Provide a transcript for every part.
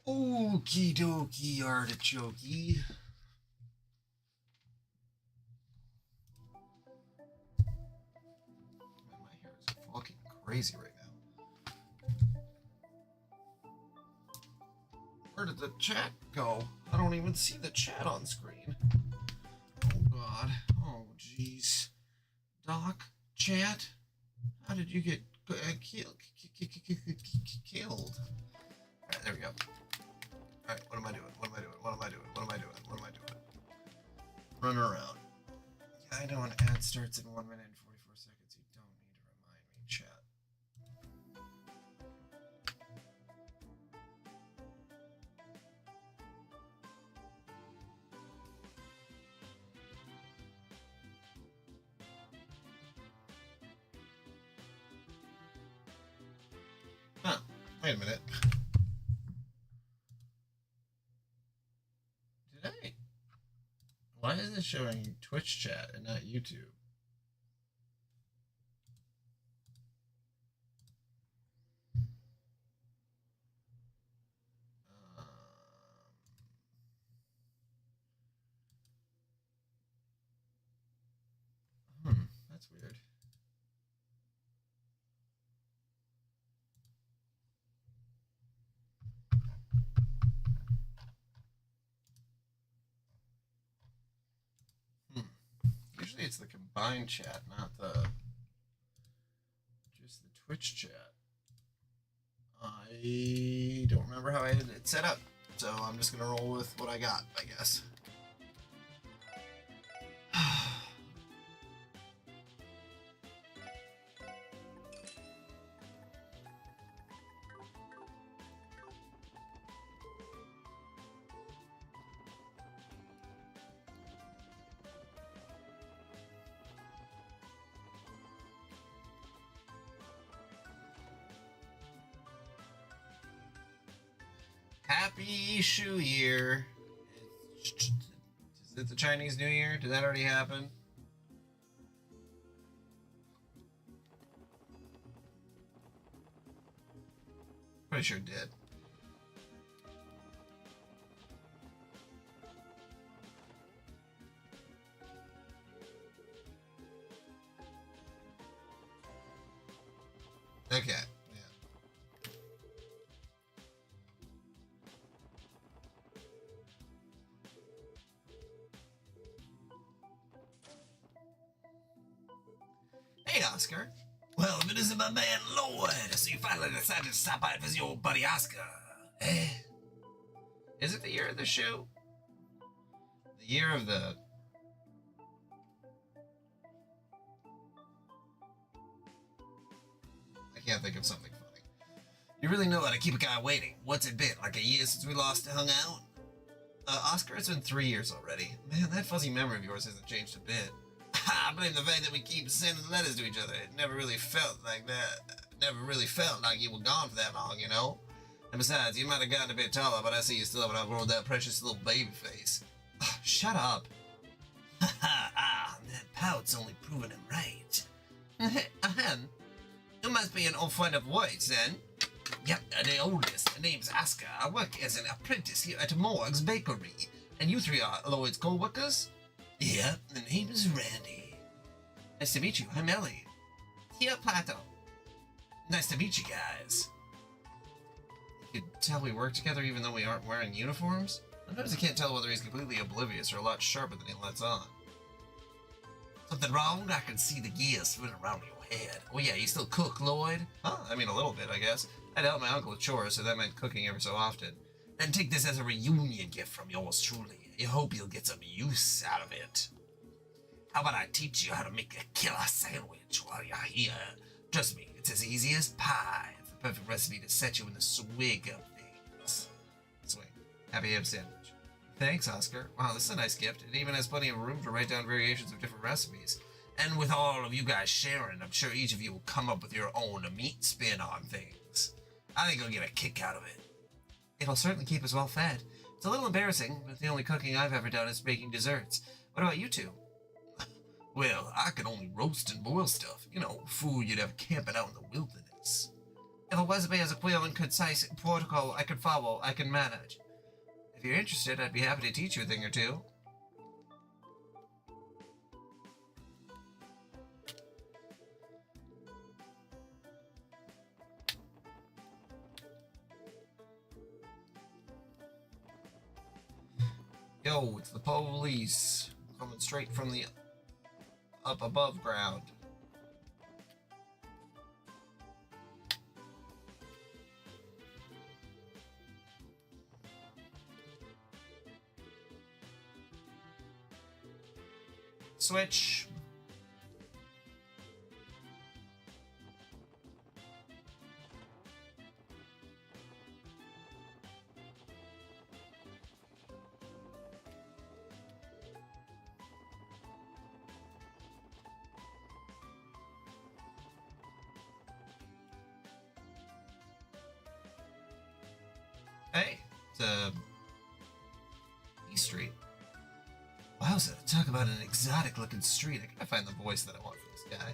Okie dokie artichoke. Man, my hair is fucking crazy right now. Where did the chat go? I don't even see the chat on screen. Oh god. Oh jeez. Doc, chat, how did you get killed? Alright, there we go. Alright, what am I doing? What am I doing? What am I doing? What am I doing? What am I doing? Running around. Yeah, I know an ad starts in 1 minute and 44 seconds. You don't need to remind me, chat. Huh. Wait a minute. Did I? Why is it showing Twitch chat and not YouTube? That's weird. Usually it's the combined chat, not just the Twitch chat. I don't remember how I had it set up, so I'm just gonna roll with what I got, I guess. Happy Shoe Year. Is it the Chinese New Year? Did that already happen? Pretty sure it did. Okay. Hey, Oscar. Well, if it isn't my man Lloyd, so you finally decided to stop by and visit your old buddy Oscar. Eh? Is it the year of the shoe? The year of the... I can't think of something funny. You really know how to keep a guy waiting. What's it been, like a year since we last hung out? Oscar, it's been 3 years already. Man, that fuzzy memory of yours hasn't changed a bit. I blame the fact that we keep sending letters to each other. It never really felt like that. Never really felt like you were gone for that long, you know? And besides, you might have gotten a bit taller, but I see you still haven't outgrown that precious little baby face. Shut up. That pout's only proving him right. Ahem. You must be an old friend of White's, then. Yep, the oldest. The name's Oscar. I work as an apprentice here at Morg's Bakery. And you three are Lloyd's co-workers? Yep, the name is Randy. Nice to meet you. I'm Ellie. Here, Plato. Nice to meet you guys. You can tell we work together even though we aren't wearing uniforms? Sometimes I can't tell whether he's completely oblivious or a lot sharper than he lets on. Something wrong? I can see the gears spinning around your head. Oh yeah, you still cook, Lloyd? Huh? I mean, a little bit, I guess. I'd help my uncle with chores, so that meant cooking every so often. Then take this as a reunion gift from yours truly. I hope you'll get some use out of it. How about I teach you how to make a killer sandwich while you're here? Trust me, it's as easy as pie. It's the perfect recipe to set you in the swig of things. Swing. Happy ham sandwich. Thanks, Oscar. Wow, this is a nice gift. It even has plenty of room to write down variations of different recipes. And with all of you guys sharing, I'm sure each of you will come up with your own meat spin on things. I think you'll get a kick out of it. It'll certainly keep us well fed. It's a little embarrassing, but the only cooking I've ever done is making desserts. What about you two? Well, I can only roast and boil stuff. You know, food you'd have camping out in the wilderness. If it wasn't as a clear and concise protocol I could follow, I can manage. If you're interested, I'd be happy to teach you a thing or two. Yo, it's the police. Coming straight from the up above ground. Switch. Hey, it's E Street. Wowza, talk about an exotic-looking street. I gotta find the voice that I want for this guy.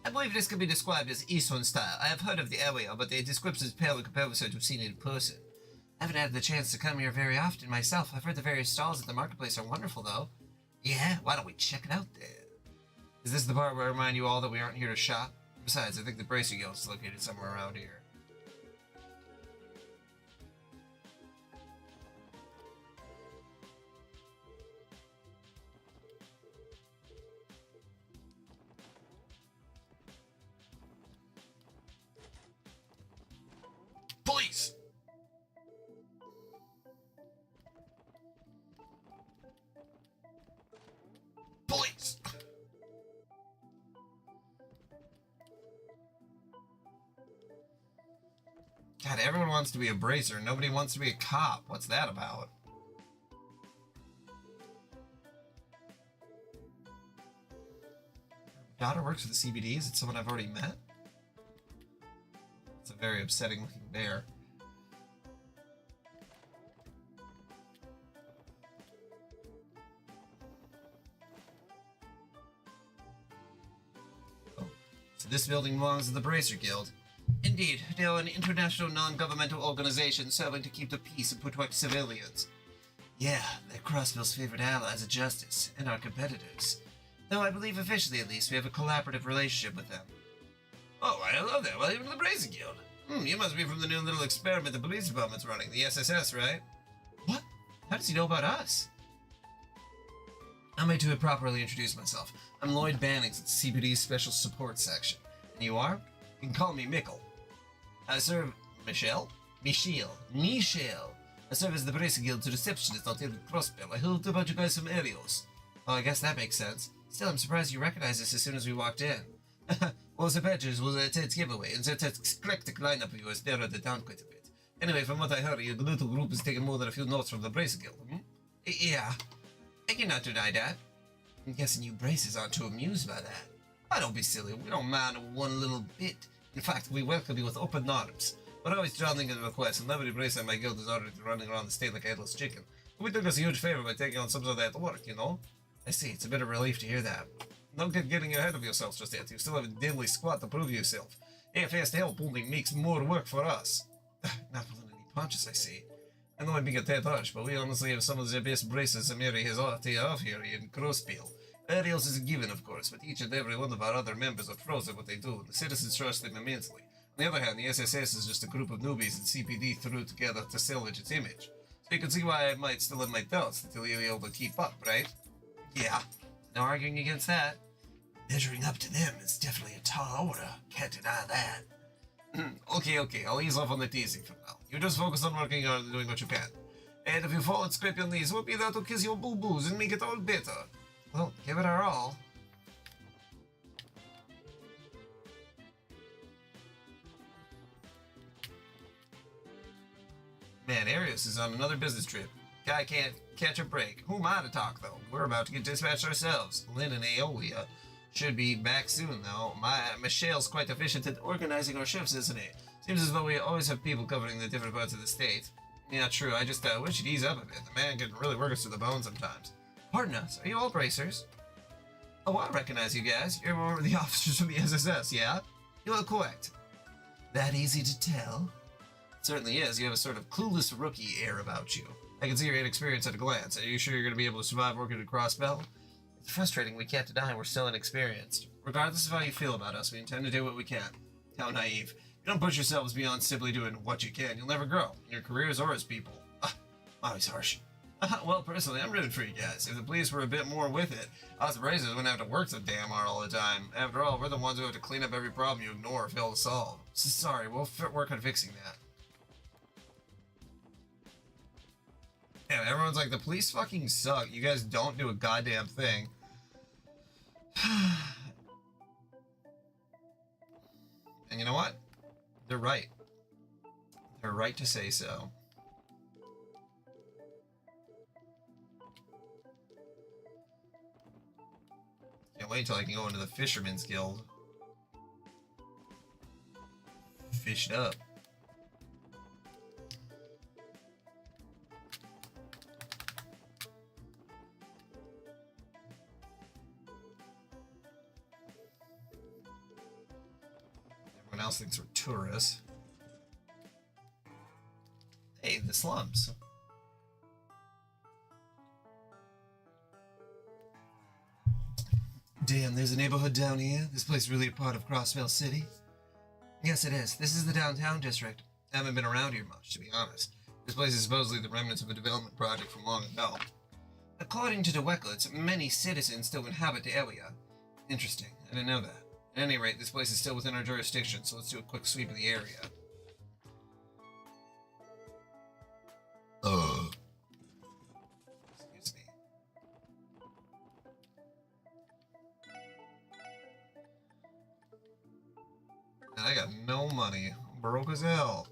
I believe this could be described as Eastern style. I have heard of the area, but the descriptions pale in comparison to seen it in person. I haven't had the chance to come here very often myself. I've heard the various stalls at the marketplace are wonderful, though. Yeah, why don't we check it out then? Is this the part where I remind you all that we aren't here to shop? Besides, I think the Bracer Guild is located somewhere around here. Police! Police! God, everyone wants to be a bracer. Nobody wants to be a cop. What's that about? Daughter works for the CBD. Is it someone I've already met? It's a very upsetting looking bear. Oh, so this building belongs to the Bracer Guild. Indeed, they are an international non-governmental organization serving to keep the peace and protect civilians. Yeah, they're Crossville's favorite allies of justice, and our competitors. Though I believe officially at least we have a collaborative relationship with them. Oh, I love that. Well, even the Bracer Guild. You must be from the new little experiment the police department's running, the SSS, right? What? How does he know about us? I'm made to properly introduce myself. I'm Lloyd Bannings at CBD's Special Support Section. And you are? You can call me Mickle. I serve... Michelle? Michelle. I serve as the Bracer Guild's receptionist out here in Crossville. I heard about you guys from Arios. Oh, I guess that makes sense. Still, I'm surprised you recognized us as soon as we walked in. Well, the badges was a Ted's giveaway, and that eclectic lineup of yours narrowed it down quite a bit. Anyway, from what I heard, your little group is taking more than a few notes from the Bracer Guild, Yeah. I cannot deny that. I'm guessing you braces aren't too amused by that. Oh, don't be silly. We don't mind one little bit. In fact, we welcome you with open arms. We're always drowning in requests, and nobody bracer in my guild is already running around the state like a headless chicken. But we took us a huge favor by taking on some of that work, you know? I see. It's a bit of a relief to hear that. Don't get getting ahead of yourselves just yet. You still have a deadly squat to prove yourself. AFS help only makes more work for us. Not pulling any punches, I see. I know I'm being a tad harsh, but we honestly have some of the best braces Amiri has to offer here in Crosspiel. Ariels is a given, of course, but each and every one of our other members are pros at what they do, and the citizens trust them immensely. On the other hand, the SSS is just a group of newbies that CPD threw together to salvage its image. So you can see why I might still have my doubts until you're able to keep up, right? Yeah, no arguing against that. Measuring up to them is definitely a tall order. Can't deny that. Okay, I'll ease off on the teasing for now. You just focus on working hard and doing what you can. And if you fall and scrape your knees, we'll be there to kiss your boo-boos and make it all better. Well, give it our all. Man, Arius is on another business trip. Guy can't catch a break. Who am I to talk, though? We're about to get dispatched ourselves. Lynn and Aolia should be back soon, though. Michelle's quite efficient at organizing our shifts, isn't he? Seems as though we always have people covering the different parts of the state. Yeah, true. I just wish he'd ease up a bit. The man can really work us to the bone sometimes. Pardon us. Are you all bracers? Oh, I recognize you guys. You're one of the officers from the SSS, yeah? You are correct. That easy to tell? It certainly is. You have a sort of clueless rookie air about you. I can see your inexperience at a glance. Are you sure you're going to be able to survive working at Crossbell? It's frustrating. We can't deny we're still inexperienced. Regardless of how you feel about us, we intend to do what we can. How naive. You don't push yourselves beyond simply doing what you can. You'll never grow, in your careers or as people. Always harsh. Well, personally, I'm rooting for you guys. If the police were a bit more with it, us braces wouldn't have to work so damn hard all the time. After all, we're the ones who have to clean up every problem you ignore or fail to solve. So sorry, we'll work on fixing that. Yeah, everyone's like, the police fucking suck. You guys don't do a goddamn thing. And you know what? They're right. They're right to say so. Can't wait till I can go into the Fisherman's Guild. Fished up. Everyone else thinks we're tourists. Hey, the slums. Damn, there's a neighborhood down here. This place really a part of Crossville City? Yes, it is. This is the downtown district. I haven't been around here much, to be honest. This place is supposedly the remnants of a development project from long ago. According to the Wecklets, many citizens still inhabit the area. Interesting. I didn't know that. At any rate, this place is still within our jurisdiction, so let's do a quick sweep of the area. Excuse me. And I got no money. I'm broke as hell.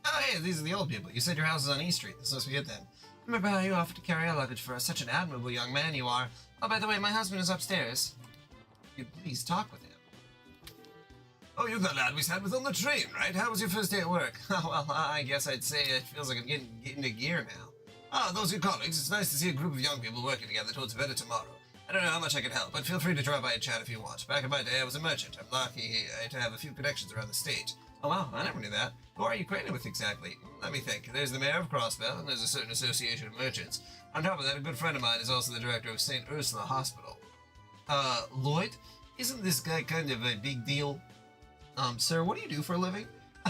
Oh, hey, these are the old people. You said your house is on E Street. This must be it then. Remember how you offered to carry our luggage for us? Such an admirable young man you are. Oh, by the way, my husband is upstairs. You please talk with him. Oh, you're the lad we sat with on the train, right? How was your first day at work? Oh, well, I guess I'd say it feels like I'm getting into gear now. Ah, those are your colleagues. It's nice to see a group of young people working together towards a better tomorrow. I don't know how much I can help, but feel free to drop by and chat if you want. Back in my day, I was a merchant. I'm lucky to have a few connections around the state. Oh, wow, I never knew that. Who are you acquainted with exactly? Let me think. There's the mayor of Crossbell, and there's a certain association of merchants. On top of that, a good friend of mine is also the director of St. Ursula Hospital. Lloyd? Isn't this guy kind of a big deal? Sir, what do you do for a living?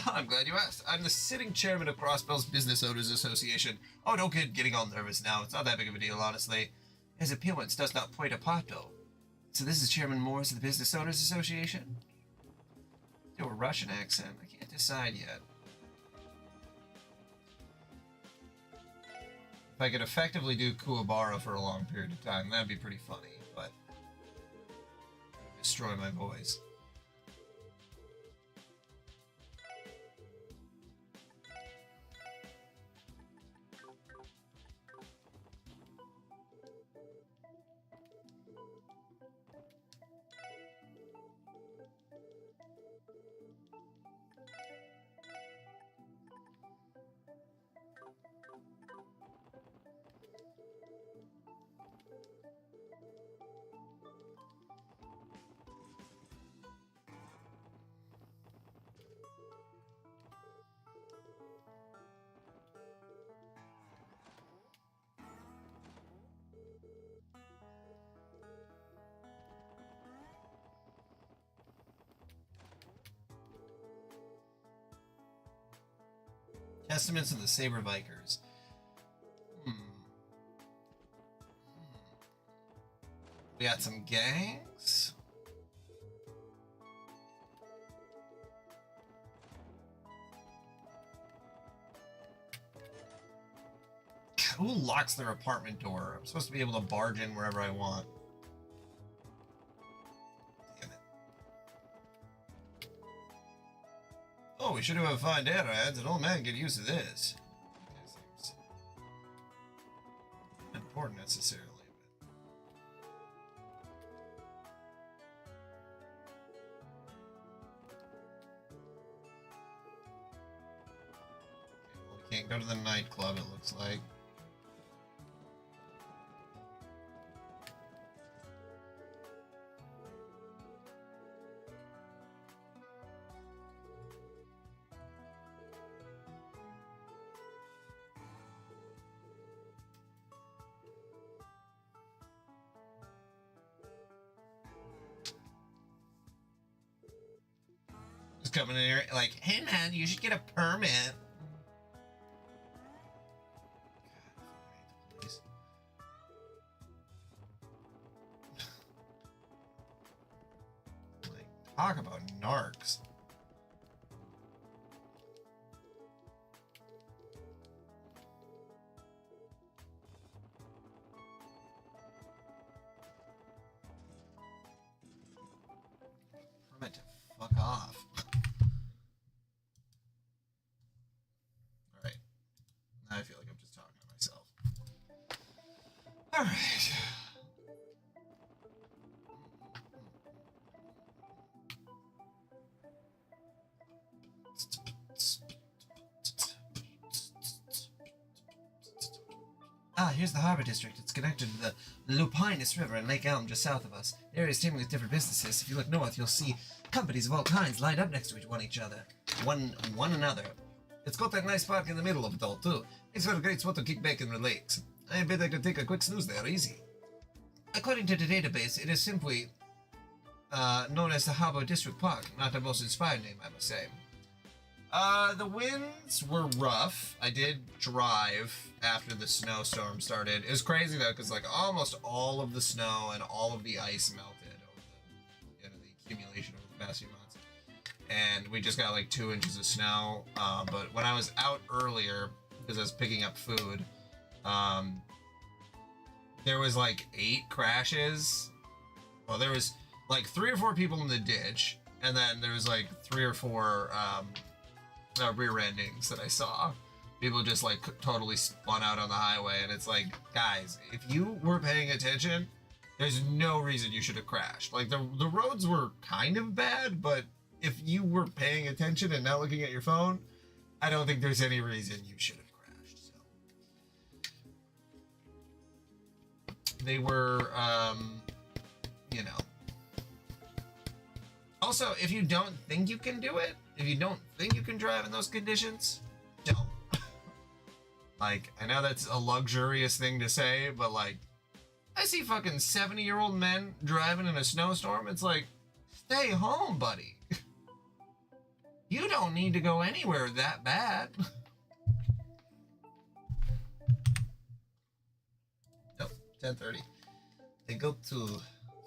I'm glad you asked. I'm the sitting chairman of Crossbell's Business Owners Association. Oh, don't get getting all nervous now. It's not that big of a deal, honestly. His appearance does not point apart, though. So this is Chairman Morris of the Business Owners Association? Do a Russian accent? I can't decide yet. If I could effectively do Kuwabara for a long period of time, that'd be pretty funny, but destroy my voice. Testaments of the Saber Vikers. We got some gangs. Who locks their apartment door? I'm supposed to be able to barge in wherever I want. Damn it. Oh, we should have a fine day on our hands. An old man get used to this. important necessarily. Well, we can't go to the nightclub, it looks like. Coming in here like, hey man, you should get a permit. Like, talk about narcs. Permit to fuck off. I feel like I'm just talking to myself. All right. Ah, here's the harbor district. It's connected to the Lupinus River and Lake Elm just south of us. The area is teeming with different businesses. If you look north, you'll see companies of all kinds lined up next to each other. One another. It's got that nice park in the middle of it all, too. It's a great spot to kick back and relax. I bet I could take a quick snooze there, easy. According to the database, it is simply known as the Harbor District Park. Not the most inspired name, I must say. The winds were rough. I did drive after the snowstorm started. It was crazy, though, because, like, almost all of the snow and all of the ice melted over the accumulation over the past few months. And we just got like 2 inches of snow. But when I was out earlier, because I was picking up food, there was like 8 crashes. Well, there was like 3 or 4 people in the ditch, and then there was like 3 or 4 rear endings that I saw. People just like totally spun out on the highway, and it's like, guys, if you were paying attention, there's no reason you should have crashed. Like the roads were kind of bad, but if you were paying attention and not looking at your phone, I don't think there's any reason you should have crashed. So they were, you know. Also, if you don't think you can do it, if you don't think you can drive in those conditions, don't. Like, I know that's a luxurious thing to say, but like, I see fucking 70-year-old men driving in a snowstorm. It's like, stay home, buddy. You don't need to go anywhere that bad. Nope, 10:30. They go to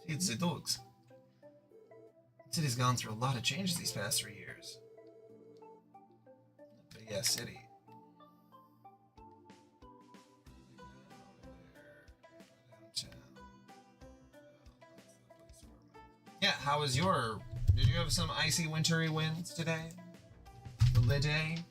feed the dogs. The city's gone through a lot of changes these past 3 years. But yeah, city. Yeah, how was your... Did you have some icy, wintry winds today? The day?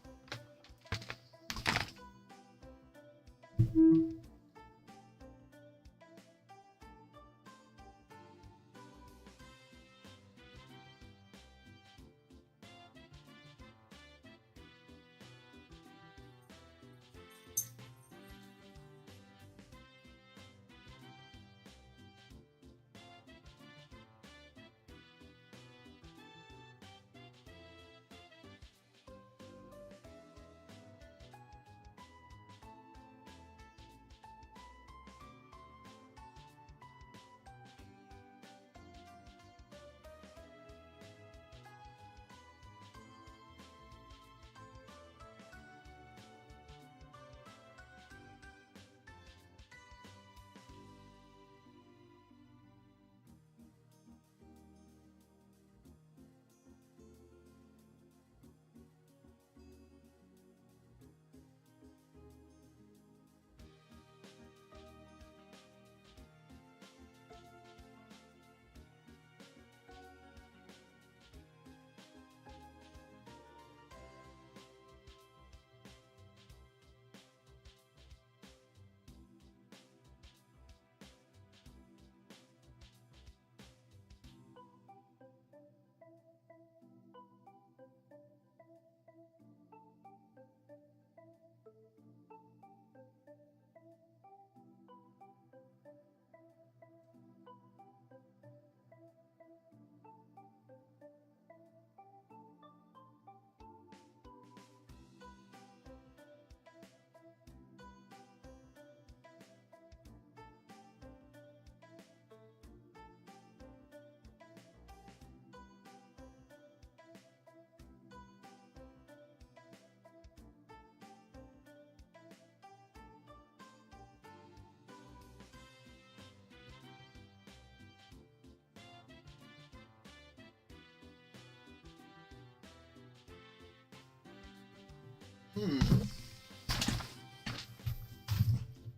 And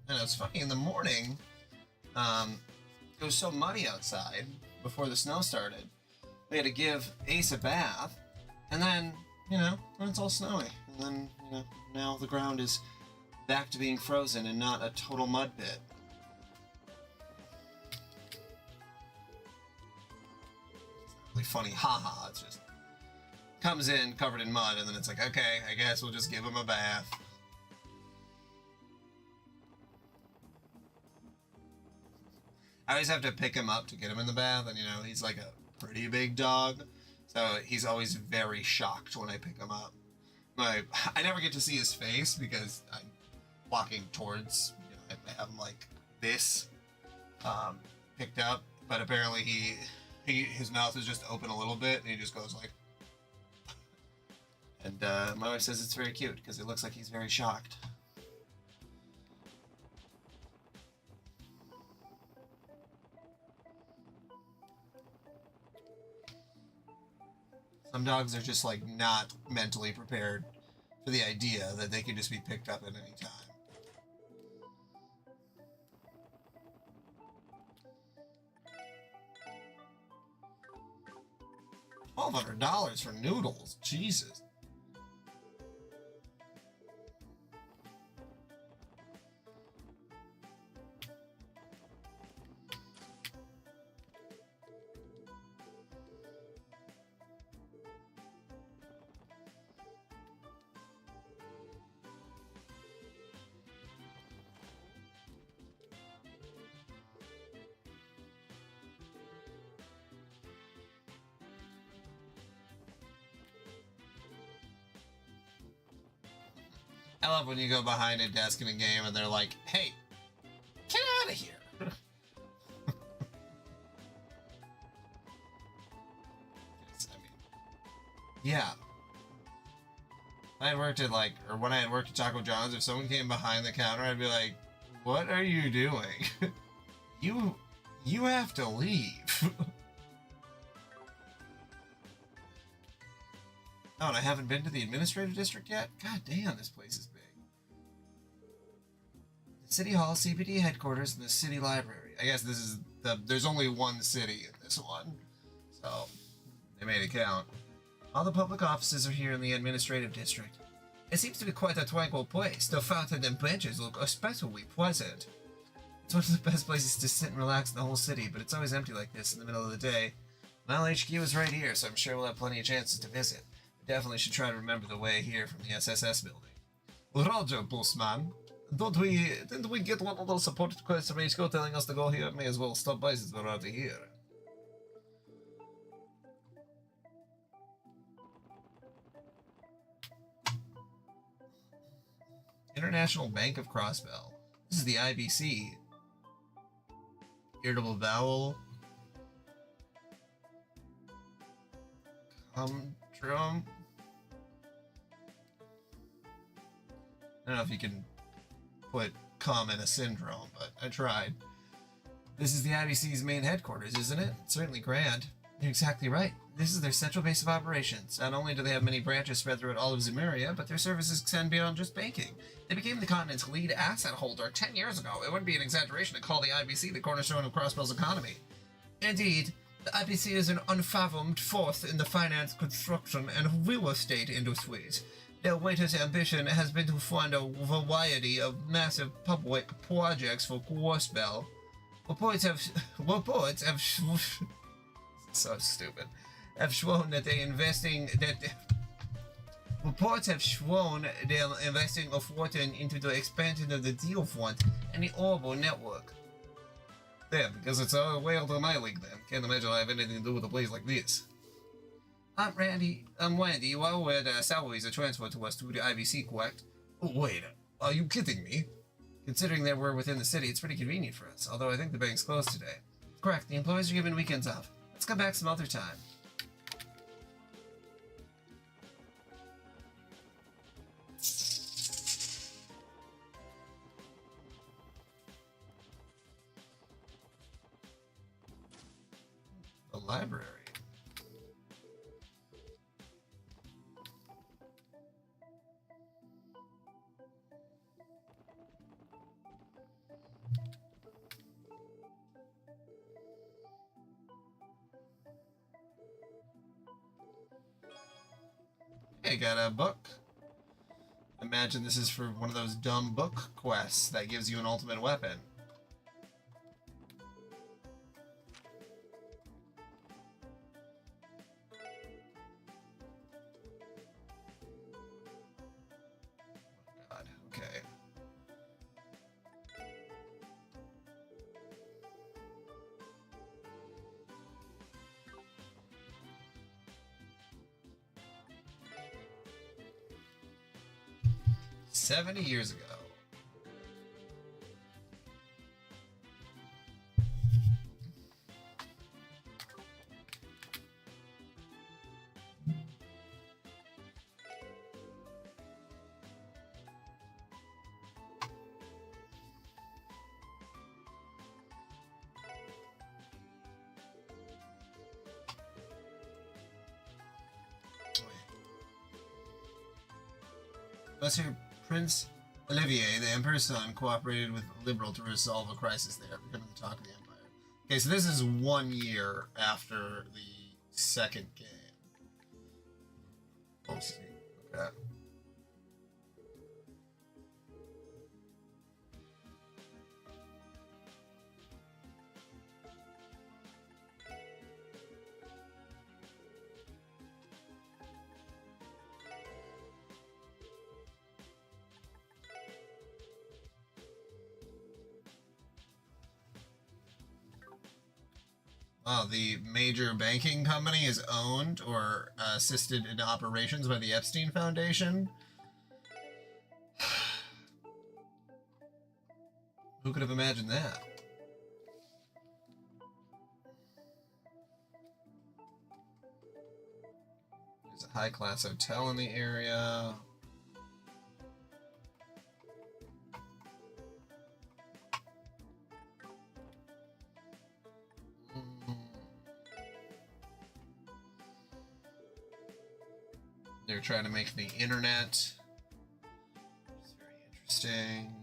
it was funny, in the morning, it was so muddy outside before the snow started. We had to give Ace a bath, and then, then it's all snowy. And then, now the ground is back to being frozen and not a total mud pit. It's not really funny, haha, it's just comes in covered in mud, and then it's like, okay, I guess we'll just give him a bath. I always have to pick him up to get him in the bath, and he's like a pretty big dog, so he's always very shocked when I pick him up. I never get to see his face because I'm walking towards, I have him like this, picked up, but apparently his mouth is just open a little bit, and he just goes like, and my wife says it's very cute because it looks like he's very shocked. Some dogs are just like not mentally prepared for the idea that they can just be picked up at any time. $1,200 for noodles, Jesus. I love when you go behind a desk in a game and they're like, hey, get out of here. Yeah. When I had worked at when I had worked at Taco John's, if someone came behind the counter, I'd be like, what are you doing? You have to leave. Oh, and I haven't been to the administrative district yet? God damn, this place is big. The City Hall, CPD headquarters, and the city library. I guess this is there's only one city in this one. So, they made it count. All the public offices are here in the administrative district. It seems to be quite a tranquil place. The fountain and benches look especially pleasant. It's one of the best places to sit and relax in the whole city, but it's always empty like this in the middle of the day. Mile HQ is right here, so I'm sure we'll have plenty of chances to visit. Definitely should try to remember the way here from the SSS building. Roger, Bossman. Didn't we get one of those support requests from HQ telling us to go here? May as well stop by since we're out of here. International Bank of Crossbell. This is the IBC. Irritable bowel. Humdrum. I don't know if you can put cum in a syndrome, but I tried. This is the IBC's main headquarters, isn't it? It's certainly grand. You're exactly right. This is their central base of operations. Not only do they have many branches spread throughout all of Zemuria, but their services extend beyond just banking. They became the continent's lead asset holder 10 years ago. It wouldn't be an exaggeration to call the IBC the cornerstone of Crossbell's economy. Indeed, the IBC is an unfathomed force in the finance, construction, and real estate industries. Their latest ambition has been to fund a variety of massive public projects for Crossbell. Reports have so stupid. Have shown that reports have shown they're investing a fortune into the expansion of the deal front and the Orbital network. Yeah, because it's way out of my league then. Can't imagine I have anything to do with a place like this. Wendy, you are aware that salaries are transferred to us through the IVC, correct? Oh, wait, are you kidding me? Considering that we're within the city, it's pretty convenient for us, although I think the bank's closed today. Correct, the employees are given weekends off. Let's come back some other time. The library. Hey, got a book. Imagine this is for one of those dumb book quests that gives you an ultimate weapon. God, okay. "70 years ago." Lesser Prince Olivier, the Emperor's son, cooperated with the Liberal to resolve a crisis there, becoming the talk of the Empire. Okay, so this is 1 year after the second game. Oh, see. Okay. The major banking company is owned or assisted in operations by the Epstein Foundation. Who could have imagined that? There's a high-class hotel in the area. They're trying to make the internet. It's very interesting.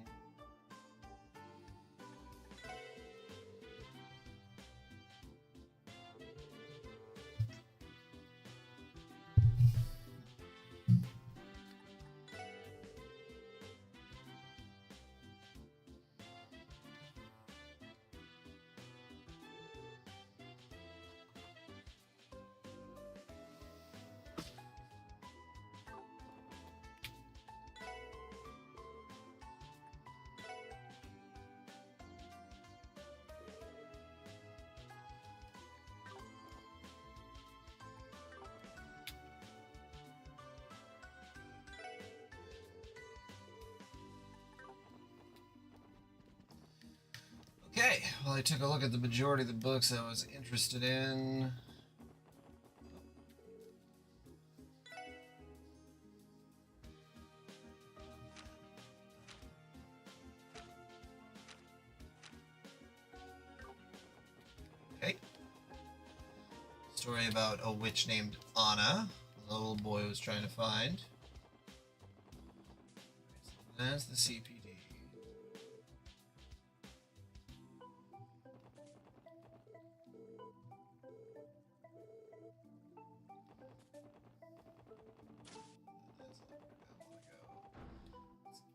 Okay, well, I took a look at the majority of the books I was interested in. Okay. Story about a witch named Anna, the little boy was trying to find. That's the CPD.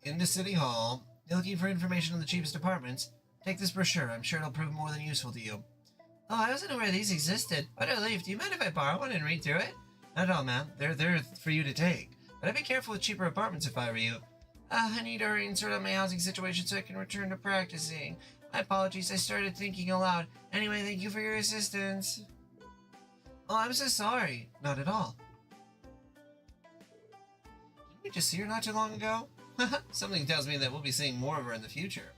Into City Hall. You're looking for information on the cheapest apartments? Take this brochure. I'm sure it'll prove more than useful to you. Oh, I wasn't aware these existed. What a relief. Do you mind if I borrow one and read through it? Not at all, ma'am. They're there for you to take. But I'd be careful with cheaper apartments if I were you. I need to hurry and sort out my housing situation so I can return to practicing. My apologies. I started thinking aloud. Anyway, thank you for your assistance. Oh, I'm so sorry. Not at all. Didn't we just see her not too long ago? Something tells me that we'll be seeing more of her in the future.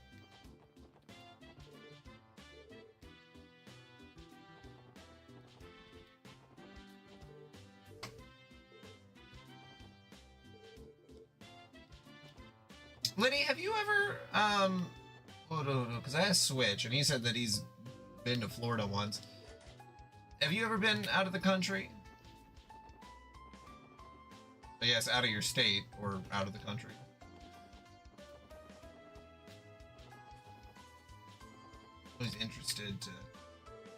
Liddy, have you ever, because I asked Switch, and he said that he's been to Florida once. Have you ever been out of the country? Yes, out of your state, or out of the country. I'm always interested to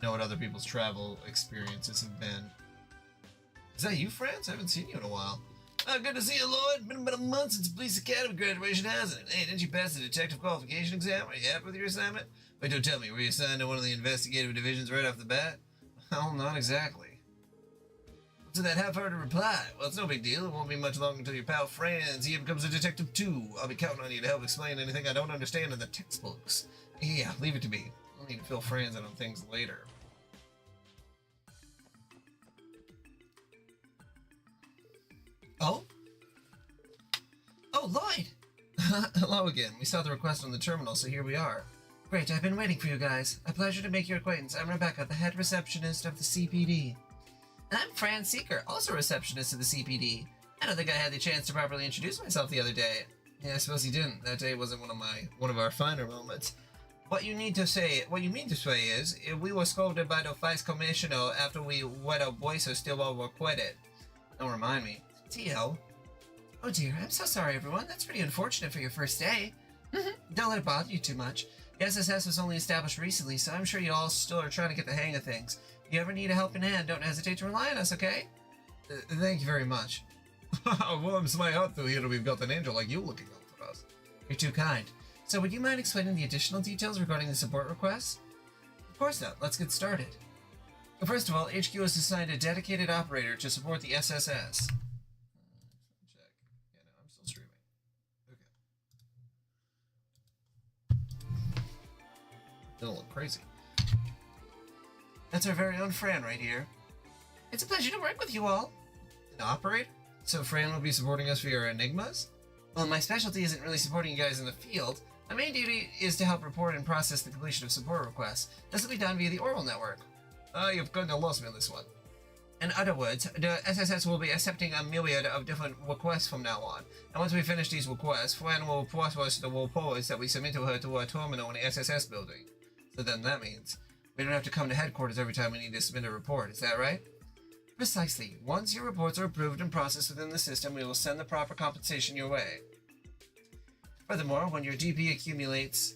know what other people's travel experiences have been. Is that you, France? I haven't seen you in a while. Good to see you, Lloyd. Been about a month since Police Academy graduation, hasn't it? Hey, didn't you pass the detective qualification exam? Are you happy with your assignment? Wait, don't tell me. Were you assigned to one of the investigative divisions right off the bat? Well, not exactly. To that half-hearted reply. Well, it's no big deal. It won't be much longer until your pal Franz here becomes a detective too. I'll be counting on you to help explain anything I don't understand in the textbooks. Yeah, leave it to me. I'll need to fill Franz in on things later. Oh? Oh, Lloyd! Hello again. We saw the request on the terminal, so here we are. Great, I've been waiting for you guys. A pleasure to make your acquaintance. I'm Rebecca, the head receptionist of the CPD. And I'm Fran Seeker, also receptionist of the CPD. I don't think I had the chance to properly introduce myself the other day. Yeah, I suppose you didn't. That day wasn't one of our finer moments. What you mean to say is, we were scolded by the vice commissioner after we wet our voices still while we're quitted. Don't remind me. Tio. Oh dear, I'm so sorry everyone. That's pretty unfortunate for your first day. Don't let it bother you too much. The SSS was only established recently, so I'm sure you all still are trying to get the hang of things. If you ever need a helping hand, don't hesitate to rely on us, okay? Thank you very much. Warms my heart to hear that we've got an angel like you looking out for us. You're too kind. So would you mind explaining the additional details regarding the support requests? Of course not. Let's get started. First of all, HQ has assigned a dedicated operator to support the SSS. Check. Yeah, no, I'm still streaming. Okay. Don't look crazy. That's our very own Fran right here. It's a pleasure to work with you all. An operator? So Fran will be supporting us for your enigmas? Well, my specialty isn't really supporting you guys in the field. My main duty is to help report and process the completion of support requests. This will be done via the oral network. You've kind of lost me on this one. In other words, the SSS will be accepting a myriad of different requests from now on. And once we finish these requests, Fran will process the reports that we submit to her to our terminal in the SSS building. So then that means we don't have to come to headquarters every time we need to submit a report, is that right? Precisely. Once your reports are approved and processed within the system, we will send the proper compensation your way. Furthermore, when your DP accumulates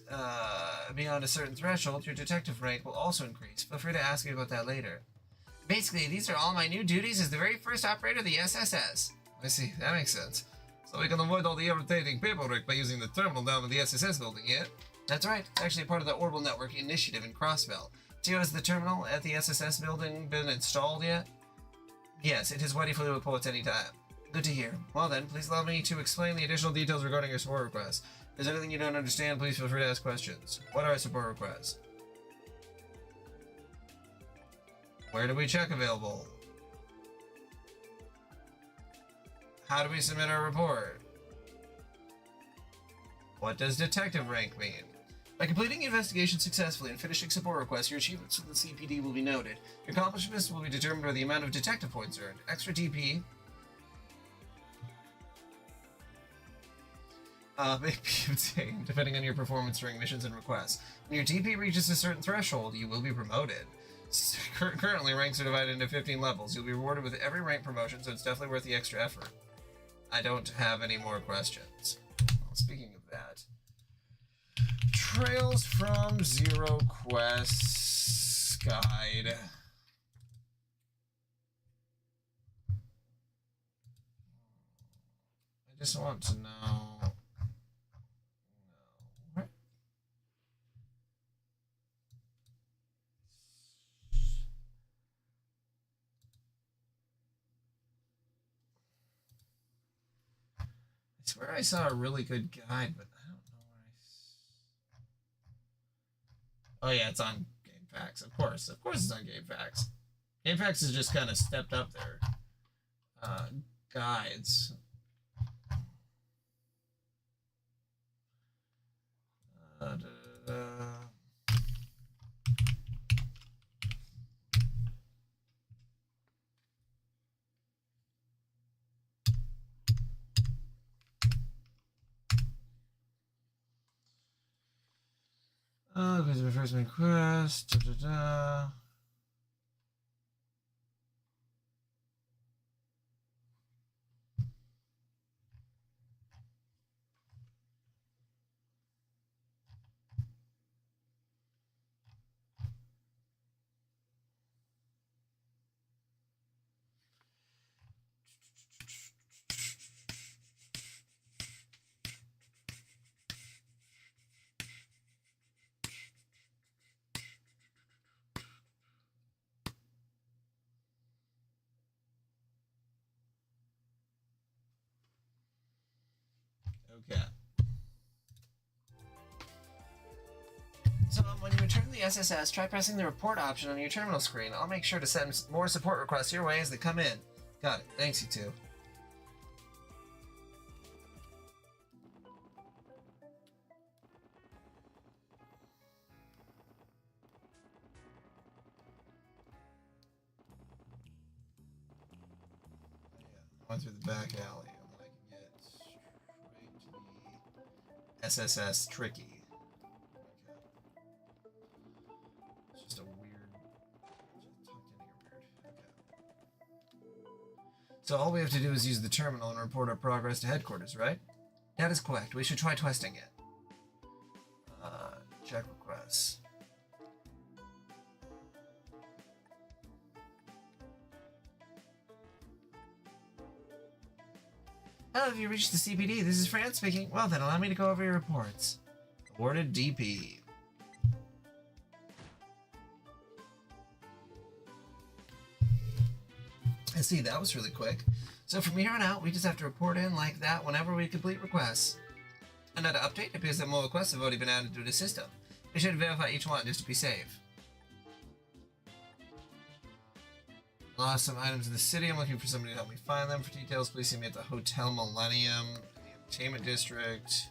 beyond a certain threshold, your detective rank will also increase. Feel free to ask me about that later. Basically, these are all my new duties as the very first operator of the SSS. I see, that makes sense. So we can avoid all the irritating paperwork by using the terminal down in the SSS building, yeah? That's right. It's actually part of the Orbital Network initiative in Crossbell. Tio, has the terminal at the SSS building been installed yet? Yes, it is ready for the reports anytime. Good to hear. Well then, please allow me to explain the additional details regarding your support requests. If there's anything you don't understand, please feel free to ask questions. What are our support requests? Where do we check available? How do we submit our report? What does detective rank mean? By completing the investigation successfully and finishing support requests, your achievements with the CPD will be noted. Your accomplishments will be determined by the amount of detective points earned. Extra DP may be obtained depending on your performance during missions and requests. When your DP reaches a certain threshold, you will be promoted. Currently, ranks are divided into 15 levels. You'll be rewarded with every rank promotion, so it's definitely worth the extra effort. I don't have any more questions. Well, speaking of that, Trails from Zero Quests Guide. I just want to know. No. I swear I saw a really good guide, but I don't know where I. Oh yeah, it's on GameFAQs. Of course it's on GameFAQs. GameFAQs has just kind of stepped up their guides. Because of my first main quest. Okay. So when you return to the SSS, try pressing the report option on your terminal screen. I'll make sure to send more support requests your way as they come in. Got it. Thanks, you two. I went through the back alley, and then I can get straight to the SSS Tricky. Okay. It's just a weird... Just tucked in here weird. Okay. So all we have to do is use the terminal and report our progress to headquarters, right? That is correct. We should try twisting it. Check requests. Hello, have you reached the CPD? This is Fran speaking. Well then, allow me to go over your reports. Awarded DP. I see, that was really quick. So from here on out, we just have to report in like that whenever we complete requests. Another update, it appears that more requests have already been added to the system. We should verify each one just to be safe. Lost some items in the city. I'm looking for somebody to help me find them. For details, please see me at the Hotel Millennium, the Entertainment District.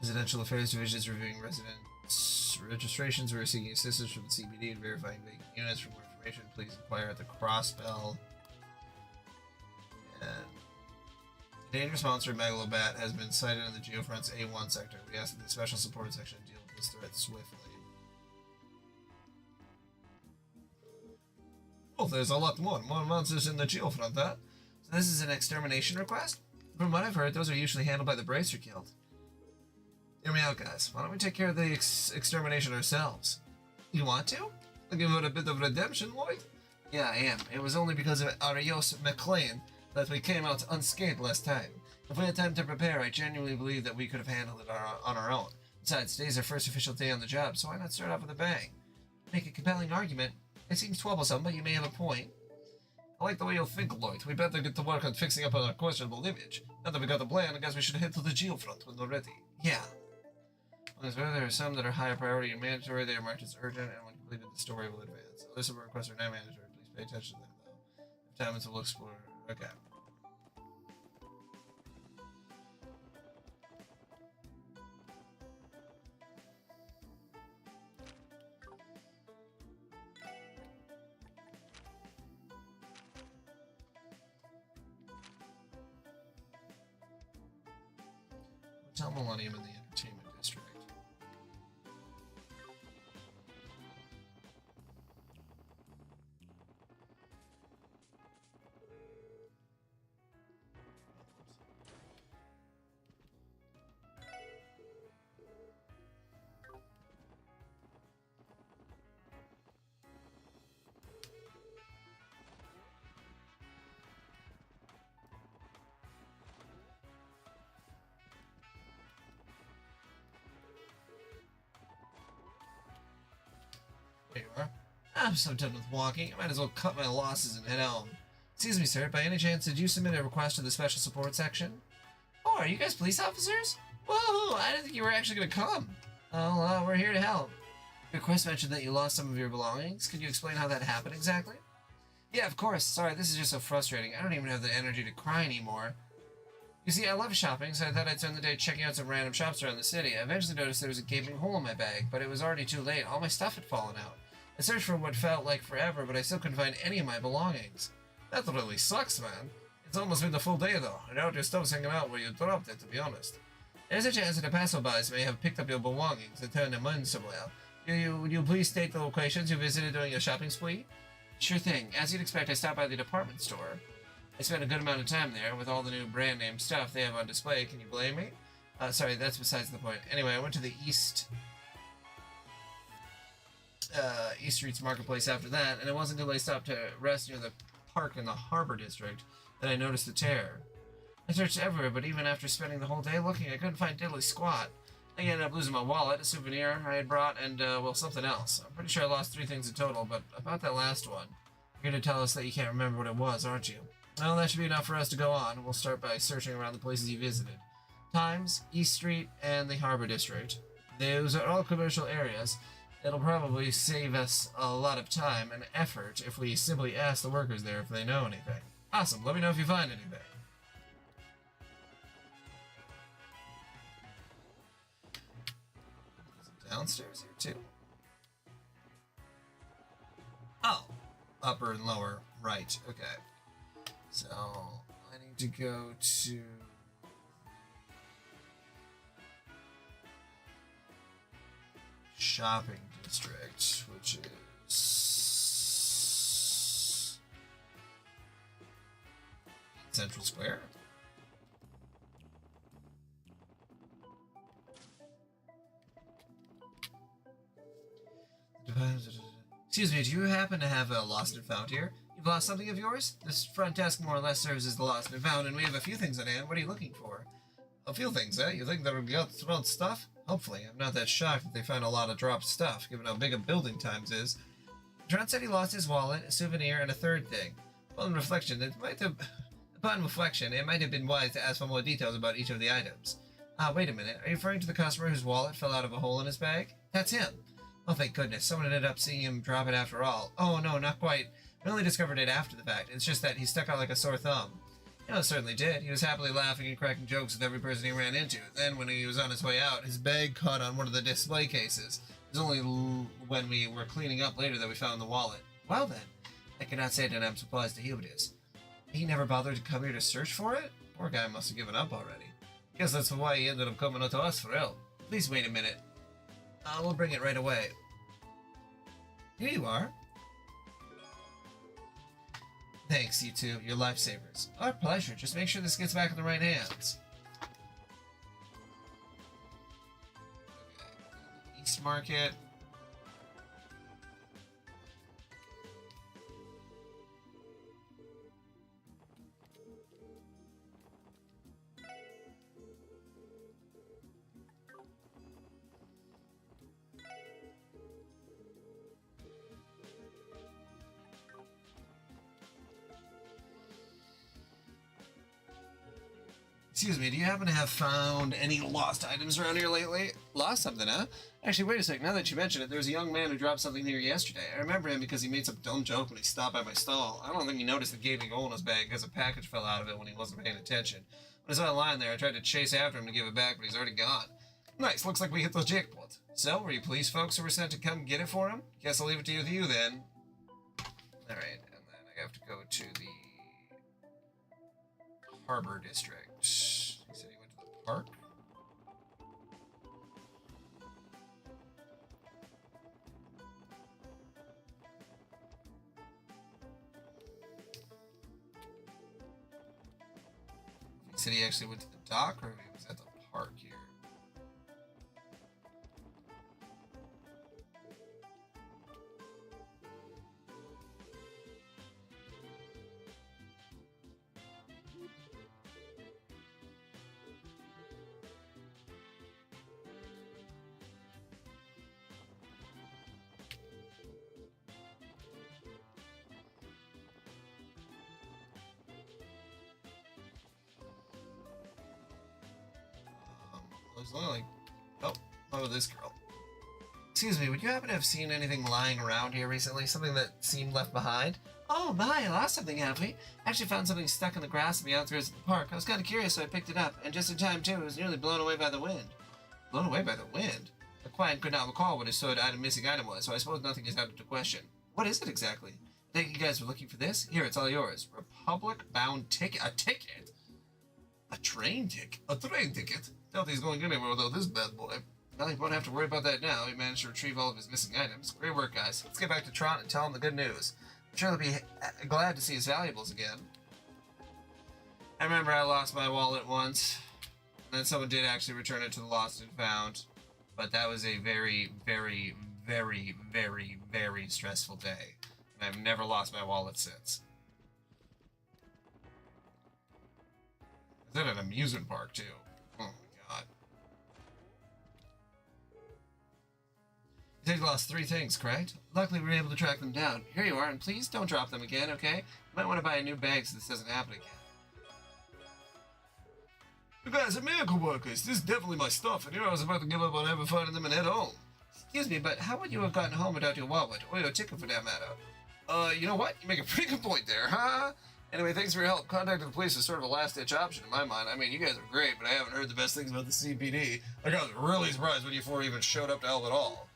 Residential Affairs Division is reviewing residents' registrations. We're seeking assistance from the CBD in verifying vacant units. For more information, please inquire at the Crossbell. And a dangerous monster, Megalobat, has been sighted in the Geofront's A1 sector. We ask that the Special Support Section deal with this threat swiftly. Oh, there's a lot more monsters in the Geofront, huh? So this is an extermination request? From what I've heard, those are usually handled by the Bracer Guild. Hear me out, guys. Why don't we take care of the extermination ourselves? You want to? Looking for a bit of redemption, Lloyd? Yeah, I am. It was only because of Arios McLean that we came out unscathed last time. If we had time to prepare, I genuinely believe that we could have handled it on our own. Besides, today's our first official day on the job, so why not start off with a bang? Make a compelling argument. It seems troublesome, but you may have a point. I like the way you think, Lloyd. We better get to work on fixing up our questionable image. Now that we got a plan, I guess we should head to the Geofront when we're ready. Yeah. There are some that are higher priority and mandatory. They are marked as urgent, and when completed, the story will advance. Others of our requests are not mandatory. Please pay attention to them, though. If time is to look for... Okay. Hotel Millennium in the Entertainment District. There you are. I'm so done with walking. I might as well cut my losses and head home. Excuse me, sir. By any chance, did you submit a request to the special support section? Oh, are you guys police officers? Whoa, I didn't think you were actually going to come. Oh, we're here to help. Your request mentioned that you lost some of your belongings. Could you explain how that happened exactly? Yeah, of course. Sorry, this is just so frustrating. I don't even have the energy to cry anymore. You see, I love shopping, so I thought I'd spend the day checking out some random shops around the city. I eventually noticed there was a gaping hole in my bag, but it was already too late. All my stuff had fallen out. I searched for what felt like forever, but I still couldn't find any of my belongings. That really sucks, man. It's almost been a full day, though. I doubt your stuff's hanging out where you dropped it, to be honest. There's a chance that the passerbys may have picked up your belongings and turned them in somewhere. Would you please state the locations you visited during your shopping spree? Sure thing. As you'd expect, I stopped by the department store. I spent a good amount of time there with all the new brand name stuff they have on display. Can you blame me? Sorry, that's besides the point. Anyway, I went to the East Street's Marketplace after that, and it wasn't until I stopped to rest near the park in the Harbor District that I noticed the tear. I searched everywhere, but even after spending the whole day looking, I couldn't find diddly squat. I ended up losing my wallet, a souvenir I had brought, and, well, something else. I'm pretty sure I lost 3 things in total, but about that last one, you're going to tell us that you can't remember what it was, aren't you? Well, that should be enough for us to go on. We'll start by searching around the places you visited. Times, East Street, and the Harbor District. Those are all commercial areas. It'll probably save us a lot of time and effort if we simply ask the workers there if they know anything. Awesome, let me know if you find anything. Downstairs here too. Oh, upper and lower right. Okay. So I need to go to shopping district, which is Central Square. Excuse me, do you happen to have a lost and found here? You've lost something of yours? This front desk more or less serves as the lost and found, and we have a few things on hand. What are you looking for? A few things, eh? You think they'll get thrown stuff? Hopefully. I'm not that shocked that they found a lot of dropped stuff, given how big a building Times is. Trent said he lost his wallet, a souvenir, and a third thing. Upon reflection, it might have been wise to ask for more details about each of the items. Wait a minute. Are you referring to the customer whose wallet fell out of a hole in his bag? That's him. Oh, thank goodness. Someone ended up seeing him drop it after all. Oh, no, not quite. We only discovered it after the fact. It's just that he stuck out like a sore thumb. It certainly did. He was happily laughing and cracking jokes with every person he ran into. Then, when he was on his way out, his bag caught on one of the display cases. It was only when we were cleaning up later that we found the wallet. Well, then. I cannot say that I'm surprised to hear it is. He never bothered to come here to search for it? Poor guy must have given up already. Guess that's why he ended up coming to us for help. Please wait a minute. We'll bring it right away. Here you are. Thanks, you two. You're lifesavers. Our pleasure. Just make sure this gets back in the right hands. Okay. East Market. Excuse me, do you happen to have found any lost items around here lately? Lost something, huh? Actually, wait a sec, now that you mention it, there was a young man who dropped something here yesterday. I remember him because he made some dumb joke when he stopped by my stall. I don't think he noticed the gaping hole in his bag because a package fell out of it when he wasn't paying attention. When I saw a line there, I tried to chase after him to give it back, but he's already gone. Nice, looks like we hit the jackpot. So, were you police folks who were sent to come get it for him? Guess I'll leave it to you then. Alright, and then I have to go to the Harbor District. He said he went to the park. He said he actually went to the dock, or he was at the park here. There's only like, oh, this girl. Excuse me, would you happen to have seen anything lying around here recently? Something that seemed left behind? Oh my, I lost something, have we? Actually found something stuck in the grass on the outskirts of the park. I was kind of curious, so I picked it up, and just in time, too. It was nearly blown away by the wind. Blown away by the wind? The client could not recall what his missing item was, so I suppose nothing is out of question. What is it exactly? I think you guys were looking for this? Here, it's all yours. Republic-bound ticket. A ticket? A train ticket? A train ticket? Doubt he's going anywhere without this bad boy. Well, he won't have to worry about that now. He managed to retrieve all of his missing items. Great work, guys. Let's get back to Trot and tell him the good news. I'm sure he'll be glad to see his valuables again. I remember I lost my wallet once, and then someone did actually return it to the lost and found, but that was a very, very, very, very, very stressful day, and I've never lost my wallet since. It's at an amusement park, too. Oh my god. You said you lost 3 things, correct? Luckily, we were able to track them down. Here you are, and please don't drop them again, okay? You might want to buy a new bag so this doesn't happen again. You guys are miracle workers. This is definitely my stuff, and here I was about to give up on ever finding them and head home. Excuse me, but how would you have gotten home without your wallet, or your ticket for that matter? You know what? You make a pretty good point there, huh? Anyway, thanks for your help. Contacting the police is sort of a last-ditch option in my mind. I mean, you guys are great, but I haven't heard the best things about the CPD. Like, I was really surprised when you four even showed up to help at all.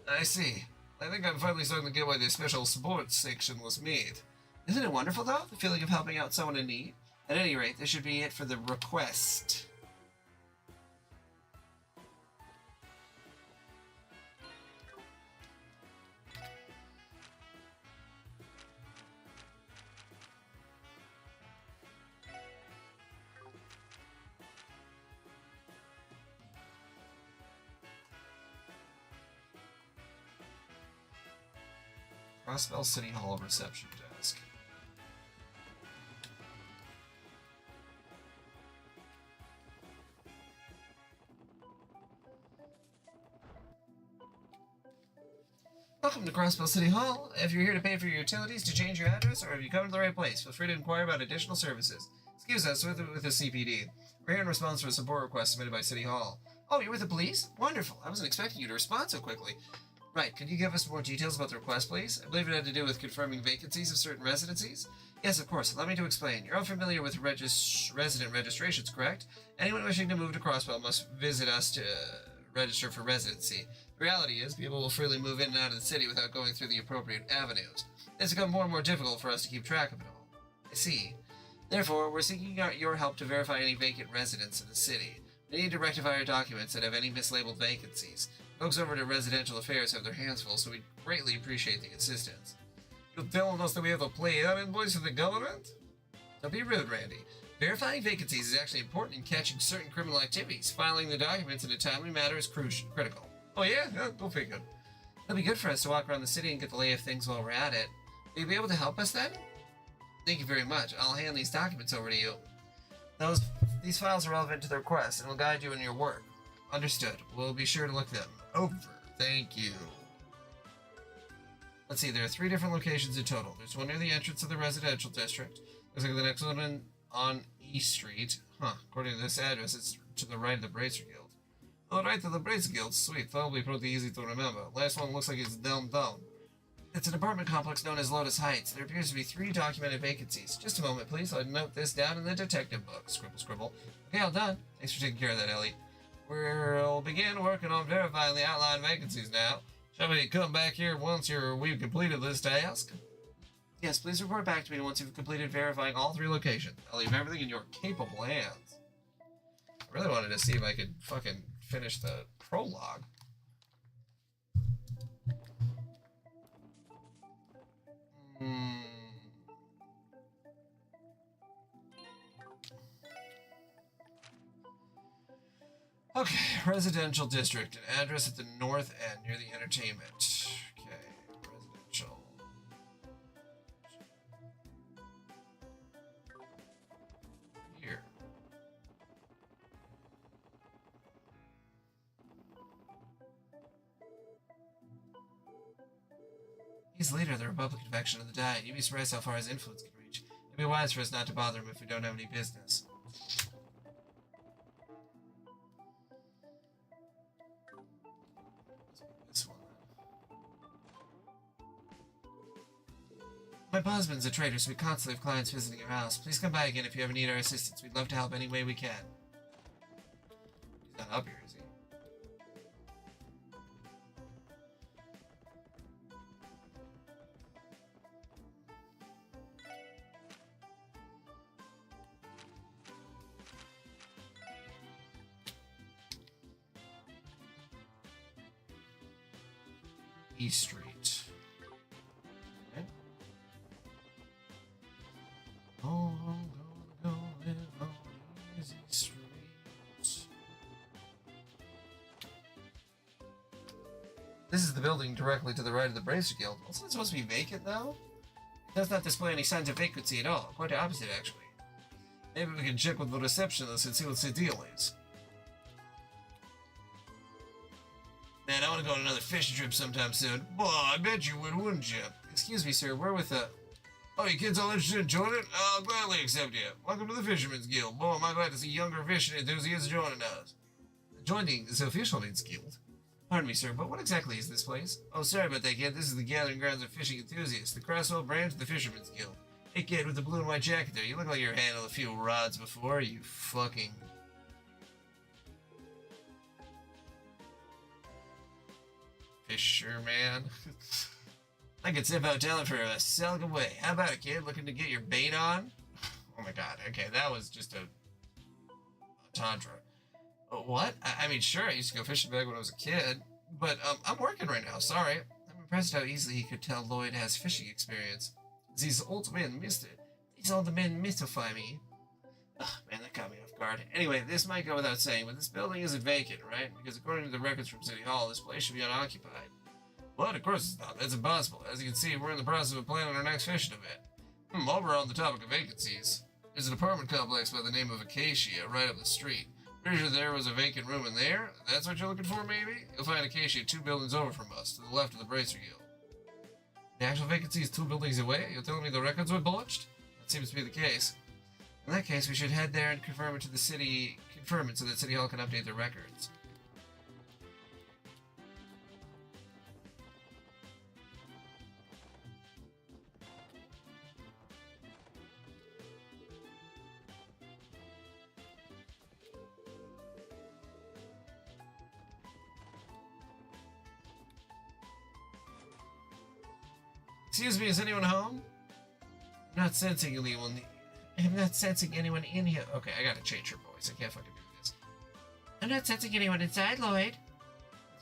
I see. I think I'm finally starting to get why the special sports section was made. Isn't it wonderful, though? The feeling of helping out someone in need? At any rate, this should be it for the request. Crossbell City Hall reception desk. Welcome to Crossbell City Hall. If you're here to pay for your utilities, to change your address, or have you come to the right place, feel free to inquire about additional services. Excuse us, with the CPD. We're here in response to a support request submitted by City Hall. Oh, you're with the police? Wonderful. I wasn't expecting you to respond so quickly. Right, could you give us more details about the request, please? I believe it had to do with confirming vacancies of certain residencies. Yes, of course. Allow me to explain. You're all familiar with resident registrations, correct? Anyone wishing to move to Crossbell must visit us to register for residency. The reality is, people will freely move in and out of the city without going through the appropriate avenues. It's become more and more difficult for us to keep track of it all. I see. Therefore, we're seeking your help to verify any vacant residents in the city. We need to rectify our documents that have any mislabeled vacancies. Folks over to Residential Affairs have their hands full, so we greatly appreciate the assistance. You're telling us that we have to play errand boys for the government? Don't be rude, Randy. Verifying vacancies is actually important in catching certain criminal activities. Filing the documents in a timely manner is critical. Oh yeah? Go figure. It'll be good for us to walk around the city and get the lay of things while we're at it. Will you be able to help us then? Thank you very much. I'll hand these documents over to you. These files are relevant to the request and will guide you in your work. Understood. We'll be sure to look them over. Thank you. Let's see, there are 3 different locations in total. There's one near the entrance of the residential district. Looks like the next one on E Street. According to this address, it's to the right of the Bracer Guild. Oh, right to the Bracer Guild. Sweet. That'll be pretty easy to remember. Last one looks like it's downtown. It's an apartment complex known as Lotus Heights. There appears to be 3 documented vacancies. Just a moment, please. I'll note this down in the detective book. Scribble, scribble. Okay, all done. Thanks for taking care of that, Ellie. We'll begin working on verifying the outline vacancies now. Shall we come back here once we've completed this task? Yes, please report back to me once you've completed verifying all 3 locations. I'll leave everything in your capable hands. I really wanted to see if I could fucking finish the prologue. Okay, residential district, an address at the north end near the entertainment. Okay, residential. Here. He's leader of the Republican faction of the Diet. You'd be surprised how far his influence can reach. It'd be wise for us not to bother him if we don't have any business. My husband's a trader, so we constantly have clients visiting your house. Please come by again if you ever need our assistance. We'd love to help any way we can. He's not up here, is he? East Street. Oh, I'm gonna go live on Easy Street. This is the building directly to the right of the Bracer Guild. Wasn't it supposed to be vacant now? It does not display any signs of vacancy at all. Quite the opposite, actually. Maybe we can check with the receptionist and see what the deal is. Man, I want to go on another fishing trip sometime soon. Well, I bet you would, wouldn't you? Excuse me, sir. We're with Oh, you kids all interested in joining? I'll gladly accept you. Welcome to the Fisherman's Guild. Boy, am I glad to see younger fishing enthusiasts joining us. Joining the Fisherman's Guild? Pardon me, sir, but what exactly is this place? Oh, sorry about that, kid. This is the gathering grounds of fishing enthusiasts, the Crosswell branch of the Fisherman's Guild. Hey, kid, with the blue and white jacket there, you look like you've handled a few rods before, you fucking... fisherman. I could sip out talent for a sell away. How about it, kid? Looking to get your bait on? Oh my god, okay, that was just a tantra. What? I mean, sure, I used to go fishing back when I was a kid, but I'm working right now, sorry. I'm impressed how easily he could tell Lloyd has fishing experience. These old men missed it. These old men mystify me. Ugh, man, that caught me off guard. Anyway, this might go without saying, but this building isn't vacant, right? Because according to the records from City Hall, this place should be unoccupied. But of course it's not. That's impossible. As you can see, we're in the process of planning our next fishing event. While we're on the topic of vacancies, there's an apartment complex by the name of Acacia right up the street. Pretty sure there was a vacant room in there. That's what you're looking for, maybe? You'll find Acacia 2 buildings over from us, to the left of the Bracer Guild. The actual vacancy is 2 buildings away? You're telling me the records were botched? That seems to be the case. In that case, we should head there and confirm it to the city, so that City Hall can update their records. Excuse me, is anyone home? I'm not sensing anyone. I'm not sensing anyone in here. Okay, I gotta change her voice. I can't fucking do this. I'm not sensing anyone inside, Lloyd.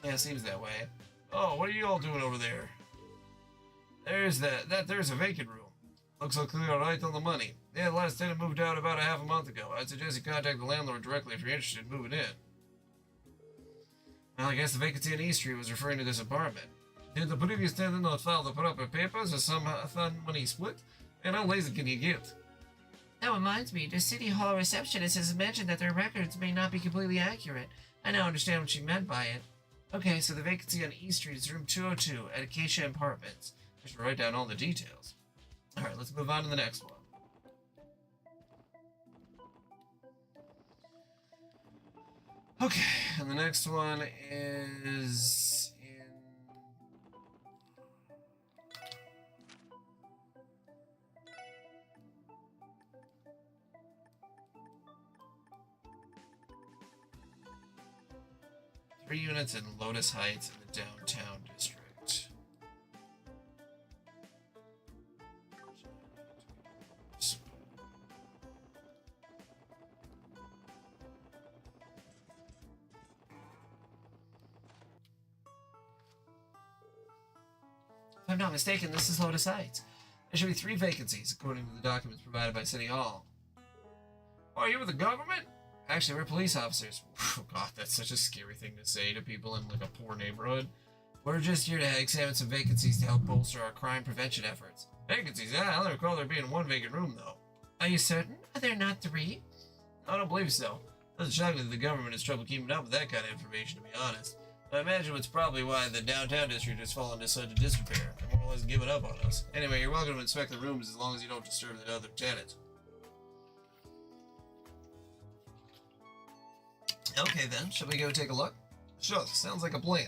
Yeah, it seems that way. Oh, what are you all doing over there? There's there's a vacant room. Looks like you're right on the money. Yeah, the last tenant moved out about a half a month ago. I'd suggest you contact the landlord directly if you're interested in moving in. Well, I guess the vacancy on East Street was referring to this apartment. Did the previous tenant not file the proper papers or some fun money split? And how lazy can you get? That reminds me, the City Hall receptionist has mentioned that their records may not be completely accurate. I now understand what she meant by it. Okay, so the vacancy on East Street is room 202 at Acacia Apartments. I should write down all the details. Alright, let's move on to the next one. Okay, and the next one is in... 3 units in Lotus Heights in the downtown district. If I'm not mistaken, this is Lotus Heights. There should be 3 vacancies, according to the documents provided by City Hall. Oh, are you with the government? Actually, we're police officers. Oh god, that's such a scary thing to say to people in like a poor neighborhood. We're just here to examine some vacancies to help bolster our crime prevention efforts. Vacancies? Yeah, I don't recall there being 1 vacant room, though. Are you certain? Are there not 3? I don't believe so. It doesn't shock me that the government has trouble keeping up with that kind of information, to be honest. But I imagine it's probably why the downtown district has fallen into such a disrepair. They're more or less giving up on us. Anyway, you're welcome to inspect the rooms as long as you don't disturb the other tenants. Okay then, shall we go take a look? Sure, sounds like a plan.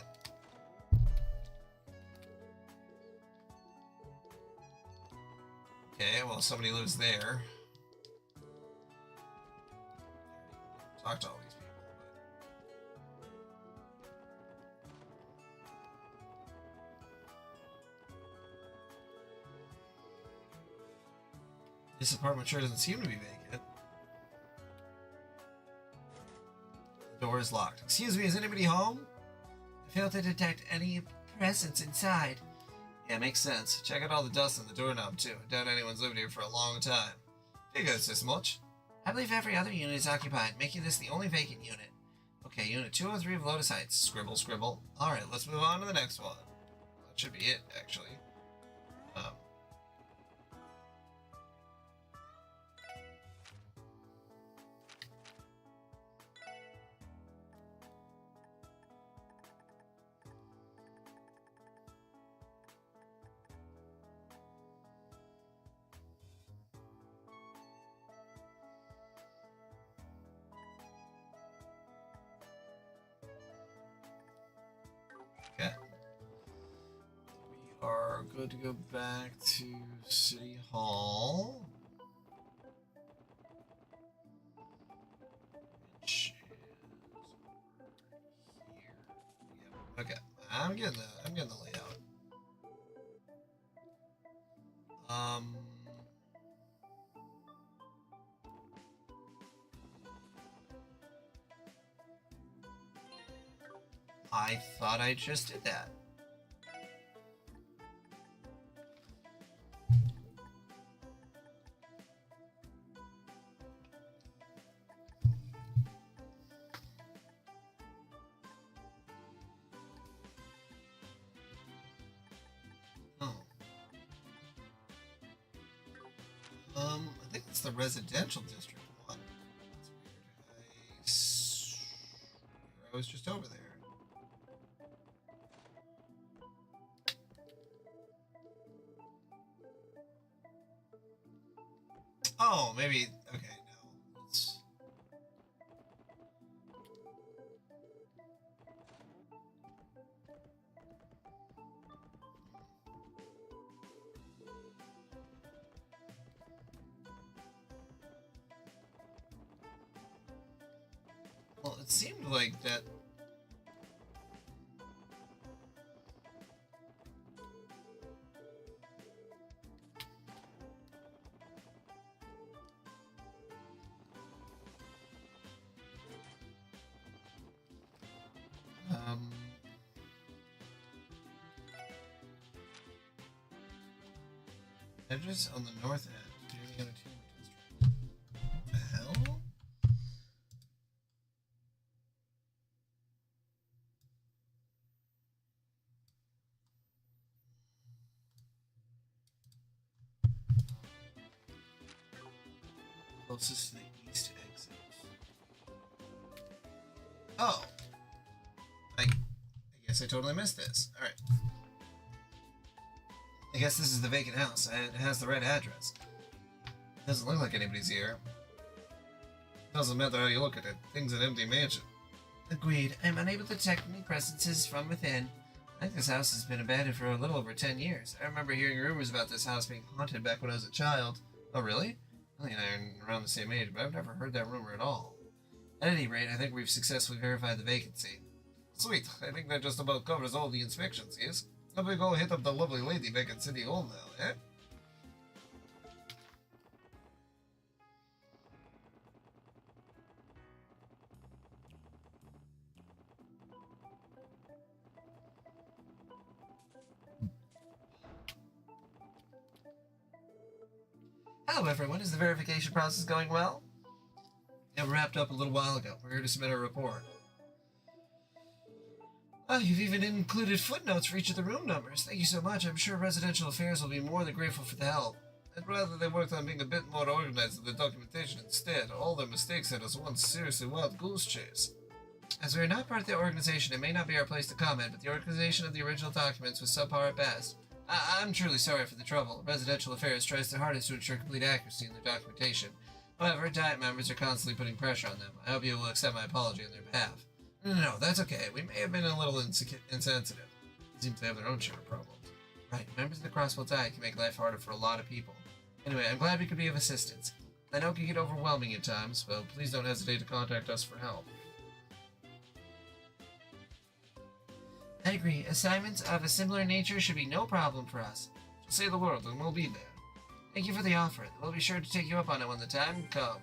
Okay, well somebody lives there. Talk to all these people. This apartment sure doesn't seem to be vacant. The door is locked. Excuse me, is anybody home? I failed to detect any presence inside. Yeah, makes sense. Check out all the dust on the doorknob, too. I doubt anyone's lived here for a long time. Figure it's this much. I believe every other unit is occupied, making this the only vacant unit. Okay, Unit 203 of Lotus Heights. Scribble, scribble. Alright, let's move on to the next one. That should be it, actually. good to go back to City Hall. Which is over here. Yep. Okay. I'm getting the layout. I thought I just did that. I think it's the residential district one. That's weird. I was just over there. Oh, maybe. Okay, no. Let's. Well, it seemed like that. Address on the north end. Near the entertainment district. What the hell? Closest to the east exit. Oh. I guess I totally missed this. Alright. I guess this is the vacant house. It has the right address. It doesn't look like anybody's here. Doesn't matter how you look at it. Thing's an empty mansion. Agreed. I'm unable to detect any presences from within. I think this house has been abandoned for a little over 10 years. I remember hearing rumors about this house being haunted back when I was a child. Oh, really? Ellie and I are around the same age, but I've never heard that rumor at all. At any rate, I think we've successfully verified the vacancy. Sweet. I think that just about covers all the inspections, yes? How about we go hit up the lovely lady back at City Hall now, eh? Hello everyone, is the verification process going well? It wrapped up a little while ago. We're here to submit a report. Oh, you've even included footnotes for each of the room numbers. Thank you so much. I'm sure Residential Affairs will be more than grateful for the help. I'd rather they worked on being a bit more organized in the documentation instead. All their mistakes had us one seriously wild goose chase. As we are not part of the organization, it may not be our place to comment, but the organization of the original documents was subpar at best. I'm truly sorry for the trouble. Residential Affairs tries their hardest to ensure complete accuracy in their documentation. However, Diet members are constantly putting pressure on them. I hope you will accept my apology on their behalf. No, that's okay. We may have been a little insensitive. They seem to have their own share of problems. Right, members of the Crosswell Diet can make life harder for a lot of people. Anyway, I'm glad we could be of assistance. I know it can get overwhelming at times, so please don't hesitate to contact us for help. I agree. Assignments of a similar nature should be no problem for us. Just say the word and we'll be there. Thank you for the offer. We'll be sure to take you up on it when the time comes.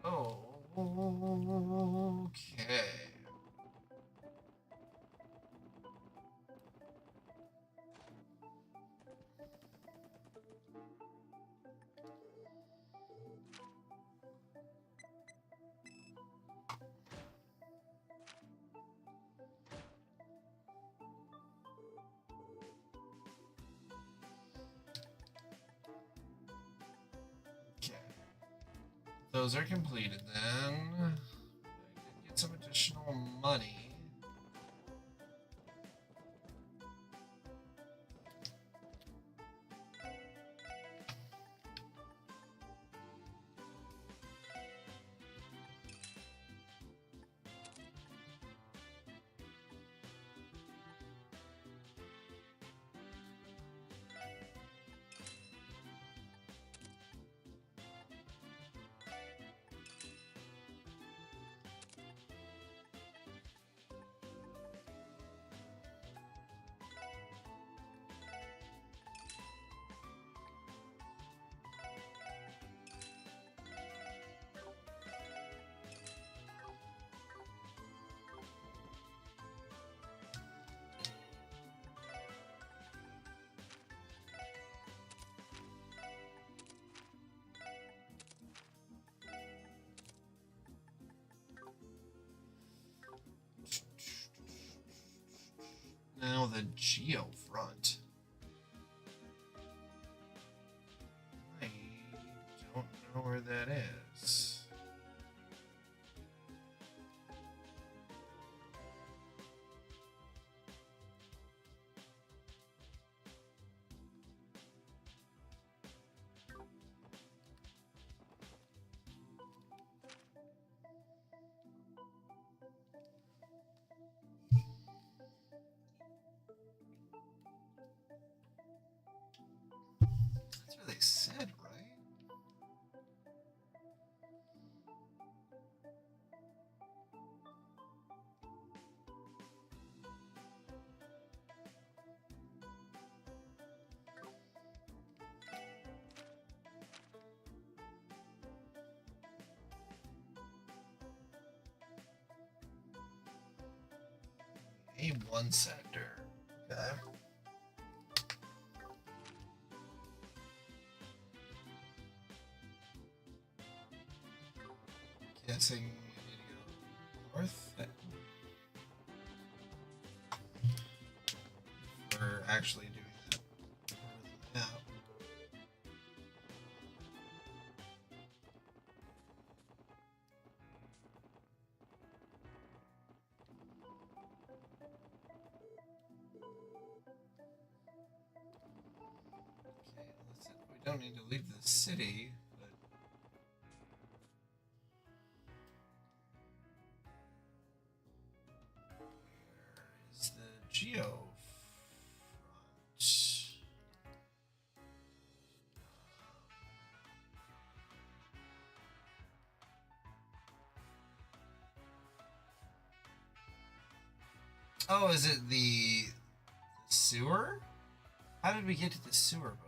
Oh, okay. Those are completed then. I did get some additional money. now the Geo front. I don't know where that is. That's what they said, right? A1 sector. Okay. Guessing we need to go north. We're actually doing that over the map. Okay, listen, we don't need to leave the city, but where is the Geo front? Oh, is it the sewer? How did we get to the sewer before?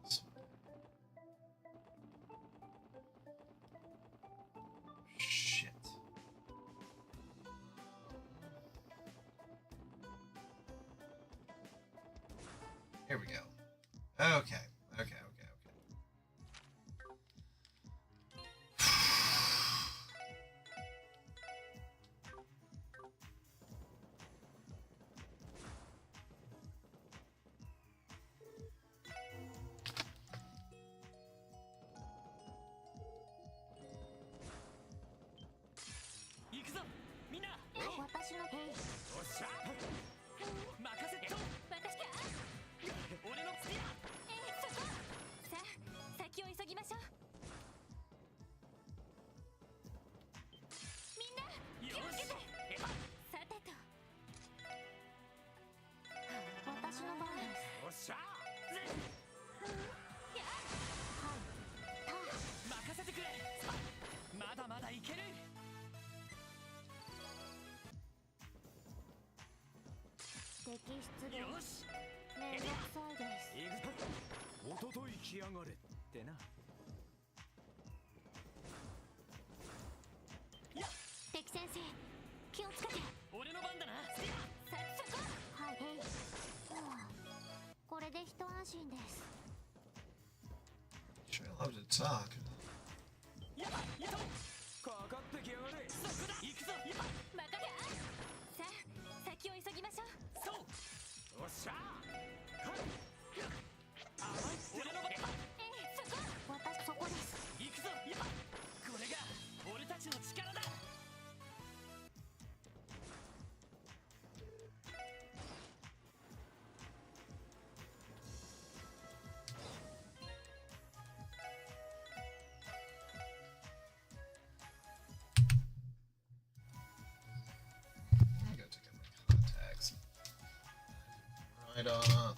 This one. Shit. Here we go. Okay. Sure, I love to talk. I gotta take out my contacts. Right on up.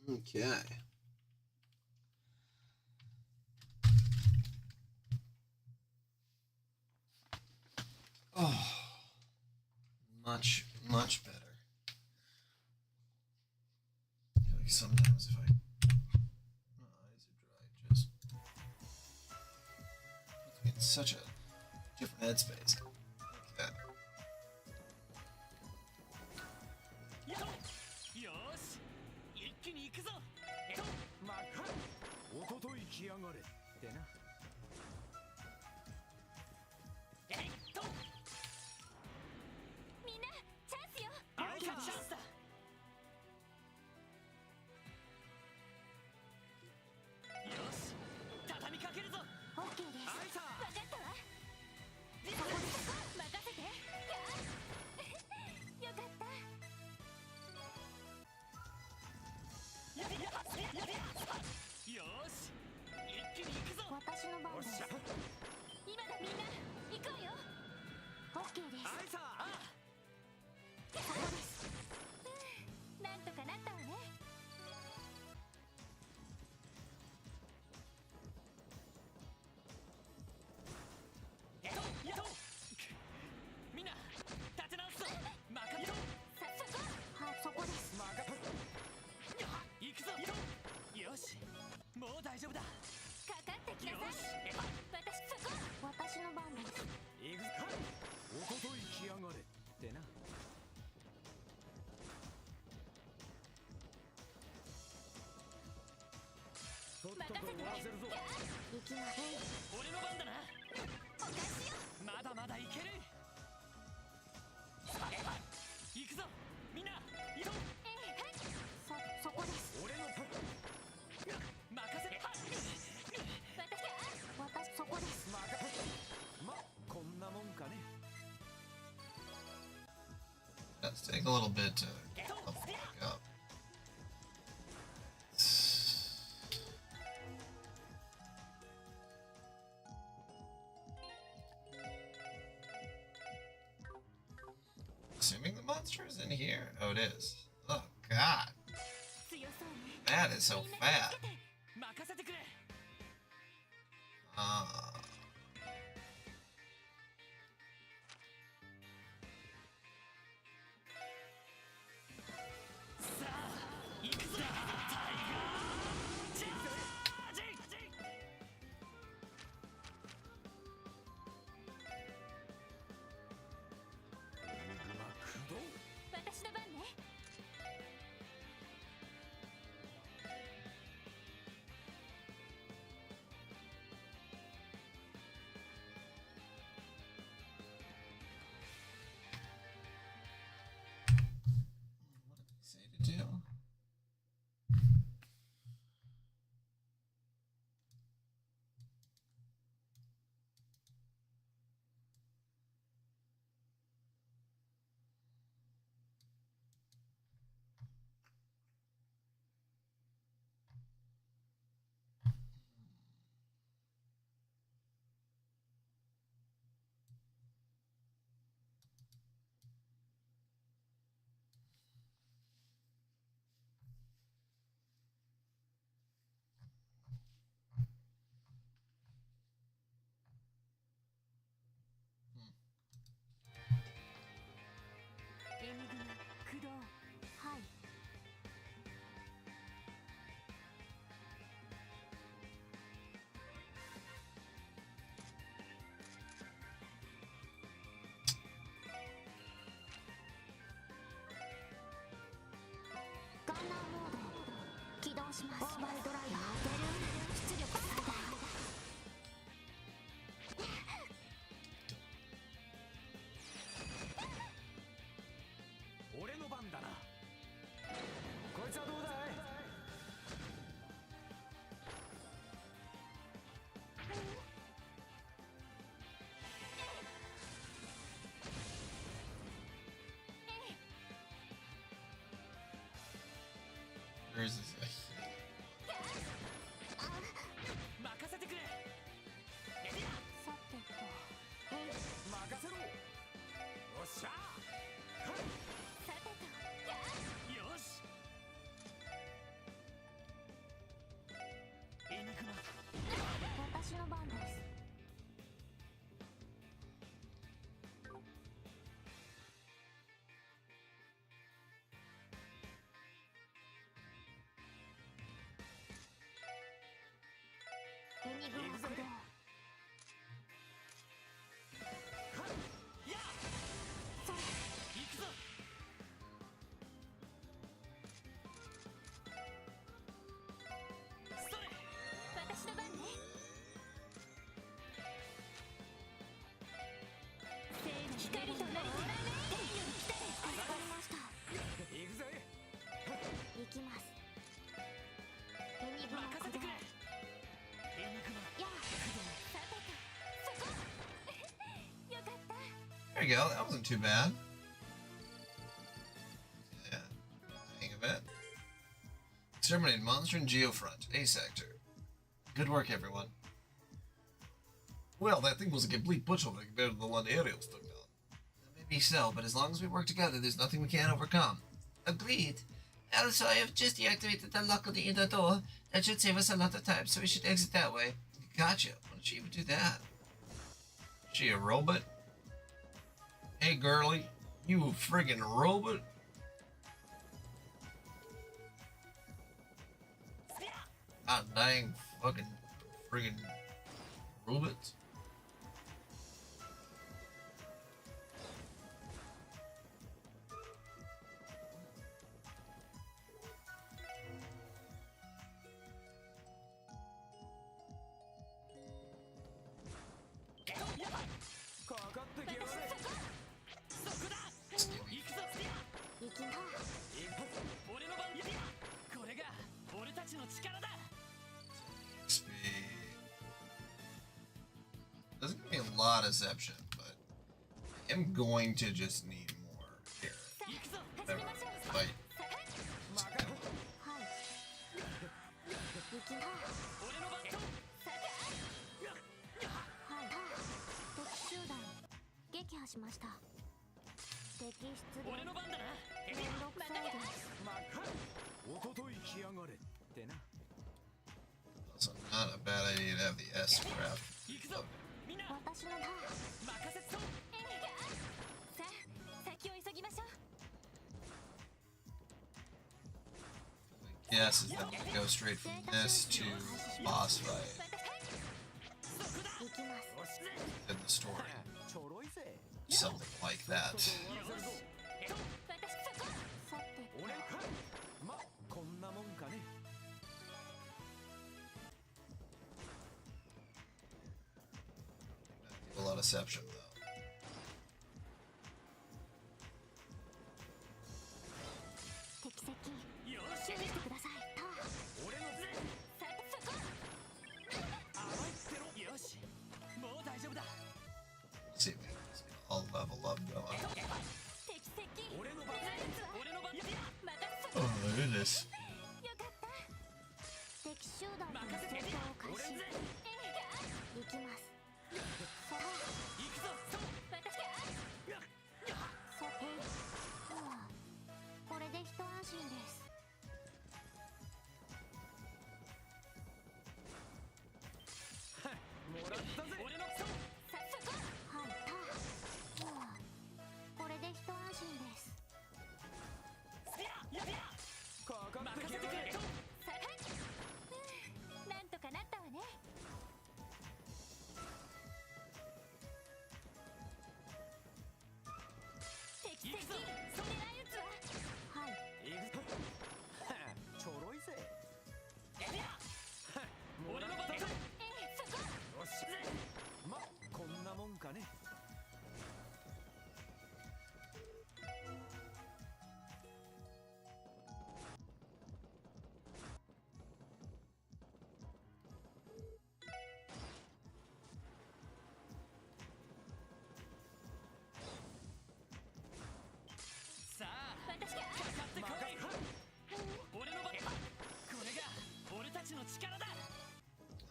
Okay. Oh, much better. Like sometimes if my eyes are dry, it just puts me in such a different headspace. Okay. よし一気に行くぞまかおととい来やがれってなえいっとみんなチャンスよあいたチャンスだよし畳みかけるぞオッケーですあいた分かったわ任せてよかったよし一気に行くぞ私の番です今だみんな行こうよオッケーですあいさそうですなんとかなったわねみんな立て直すぞ任せろそこです行くぞよしもう大丈夫だかかってきなさい私の番です行くぞおととい来やがれってな任せて行きません俺の番だなおかしよまだまだいける行くぞみんな行こうそこです俺の番任せて私そこですまこんなもんかね Let's take a little bit to level back up. Assuming the monster is in here. Oh, it is. Oh, God. That is so fat. There you go, that wasn't too bad. Yeah, hang of it. Exterminate monster in Geofront, A sector. Good work, everyone. Well, that thing was a complete pushover compared to the one Ariel's took down. Maybe so, but as long as we work together, there's nothing we can't overcome. Agreed. Also, I have just deactivated the lock on the inner door. That should save us a lot of time, so we should exit that way. Gotcha. Why don't you even do that? Is she a robot? Hey, girly. You a friggin' robot? God dang fucking friggin' robots. Doesn't give me a lot of deception, but I am going to just need more here. Whatever. Fight. Also, not a bad idea to have the S craft. Okay. Yes, is that we go straight from this to boss fight in the story. Something like that. A lot of deception though. See if we can just all level up going. Oh, look at this.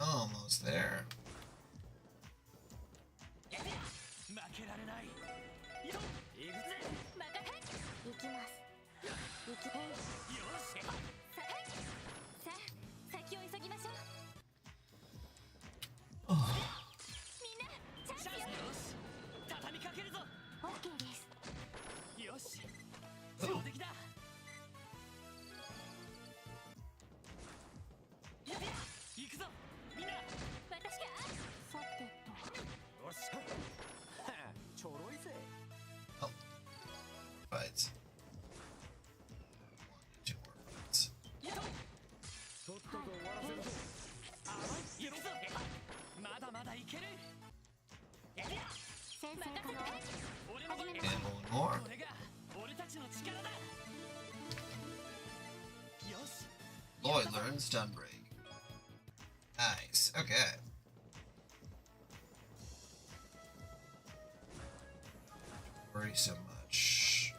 Almost there. more. これが俺たちの力だ。よし。 Lloyd learns Stunbreak. Nice. Okay. Don't worry so much.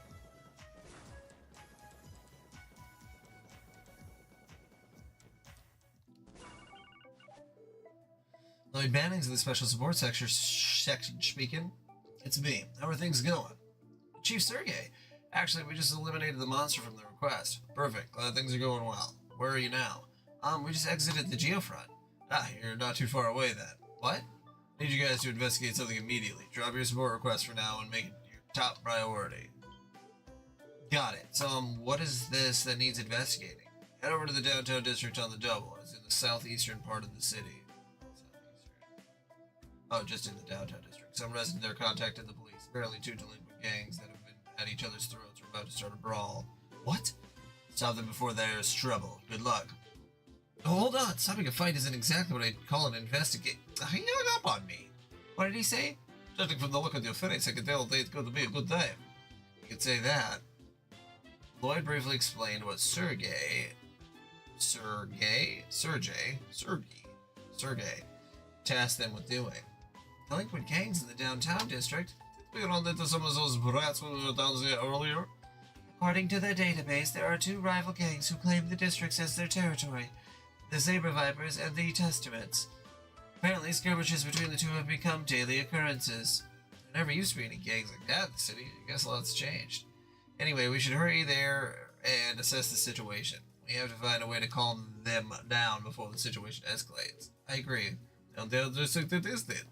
Lloyd Banning's in the special support section speaking. It's me. How are things going? Chief Sergey. Actually, we just eliminated the monster from the request. Perfect. Glad things are going well. Where are you now? We just exited the geofront. Ah, you're not too far away then. What? I need you guys to investigate something immediately. Drop your support request for now and make it your top priority. Got it. So, what is this that needs investigating? Head over to the downtown district on the double. It's in the southeastern part of the city. Oh, just in the downtown district. Some resident there contacted the police. Apparently 2 delinquent gangs that have been at each other's throats are about to start a brawl. What? Stop them before there's trouble. Good luck. Oh, hold on. Stopping a fight isn't exactly what I'd call an investigate. He hung up on me. What did he say? Judging from the look on your face, I could tell it's going to be a good time. You could say that. Lloyd briefly explained what Sergey tasked them with doing. Delinquent gangs in the downtown district. We run into some of those brats when we were down there earlier. According to their database, there are 2 rival gangs who claim the districts as their territory. The Saber Vipers and the Testaments. Apparently, skirmishes between the 2 have become daily occurrences. There never used to be any gangs like that in the city. I guess a lot's changed. Anyway, we should hurry there and assess the situation. We have to find a way to calm them down before the situation escalates. I agree. And they'll just think that is it.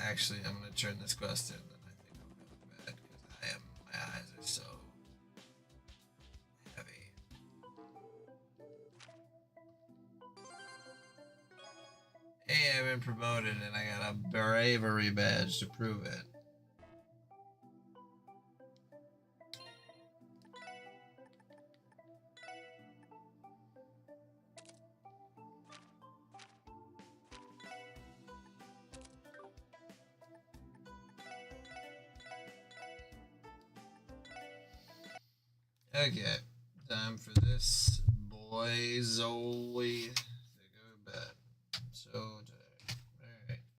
Actually, I'm going to turn this quest in, and I think I'm going to bed because my eyes are so heavy. Hey, I've been promoted, and I got a bravery badge to prove it. Okay, time for this, boys. Only.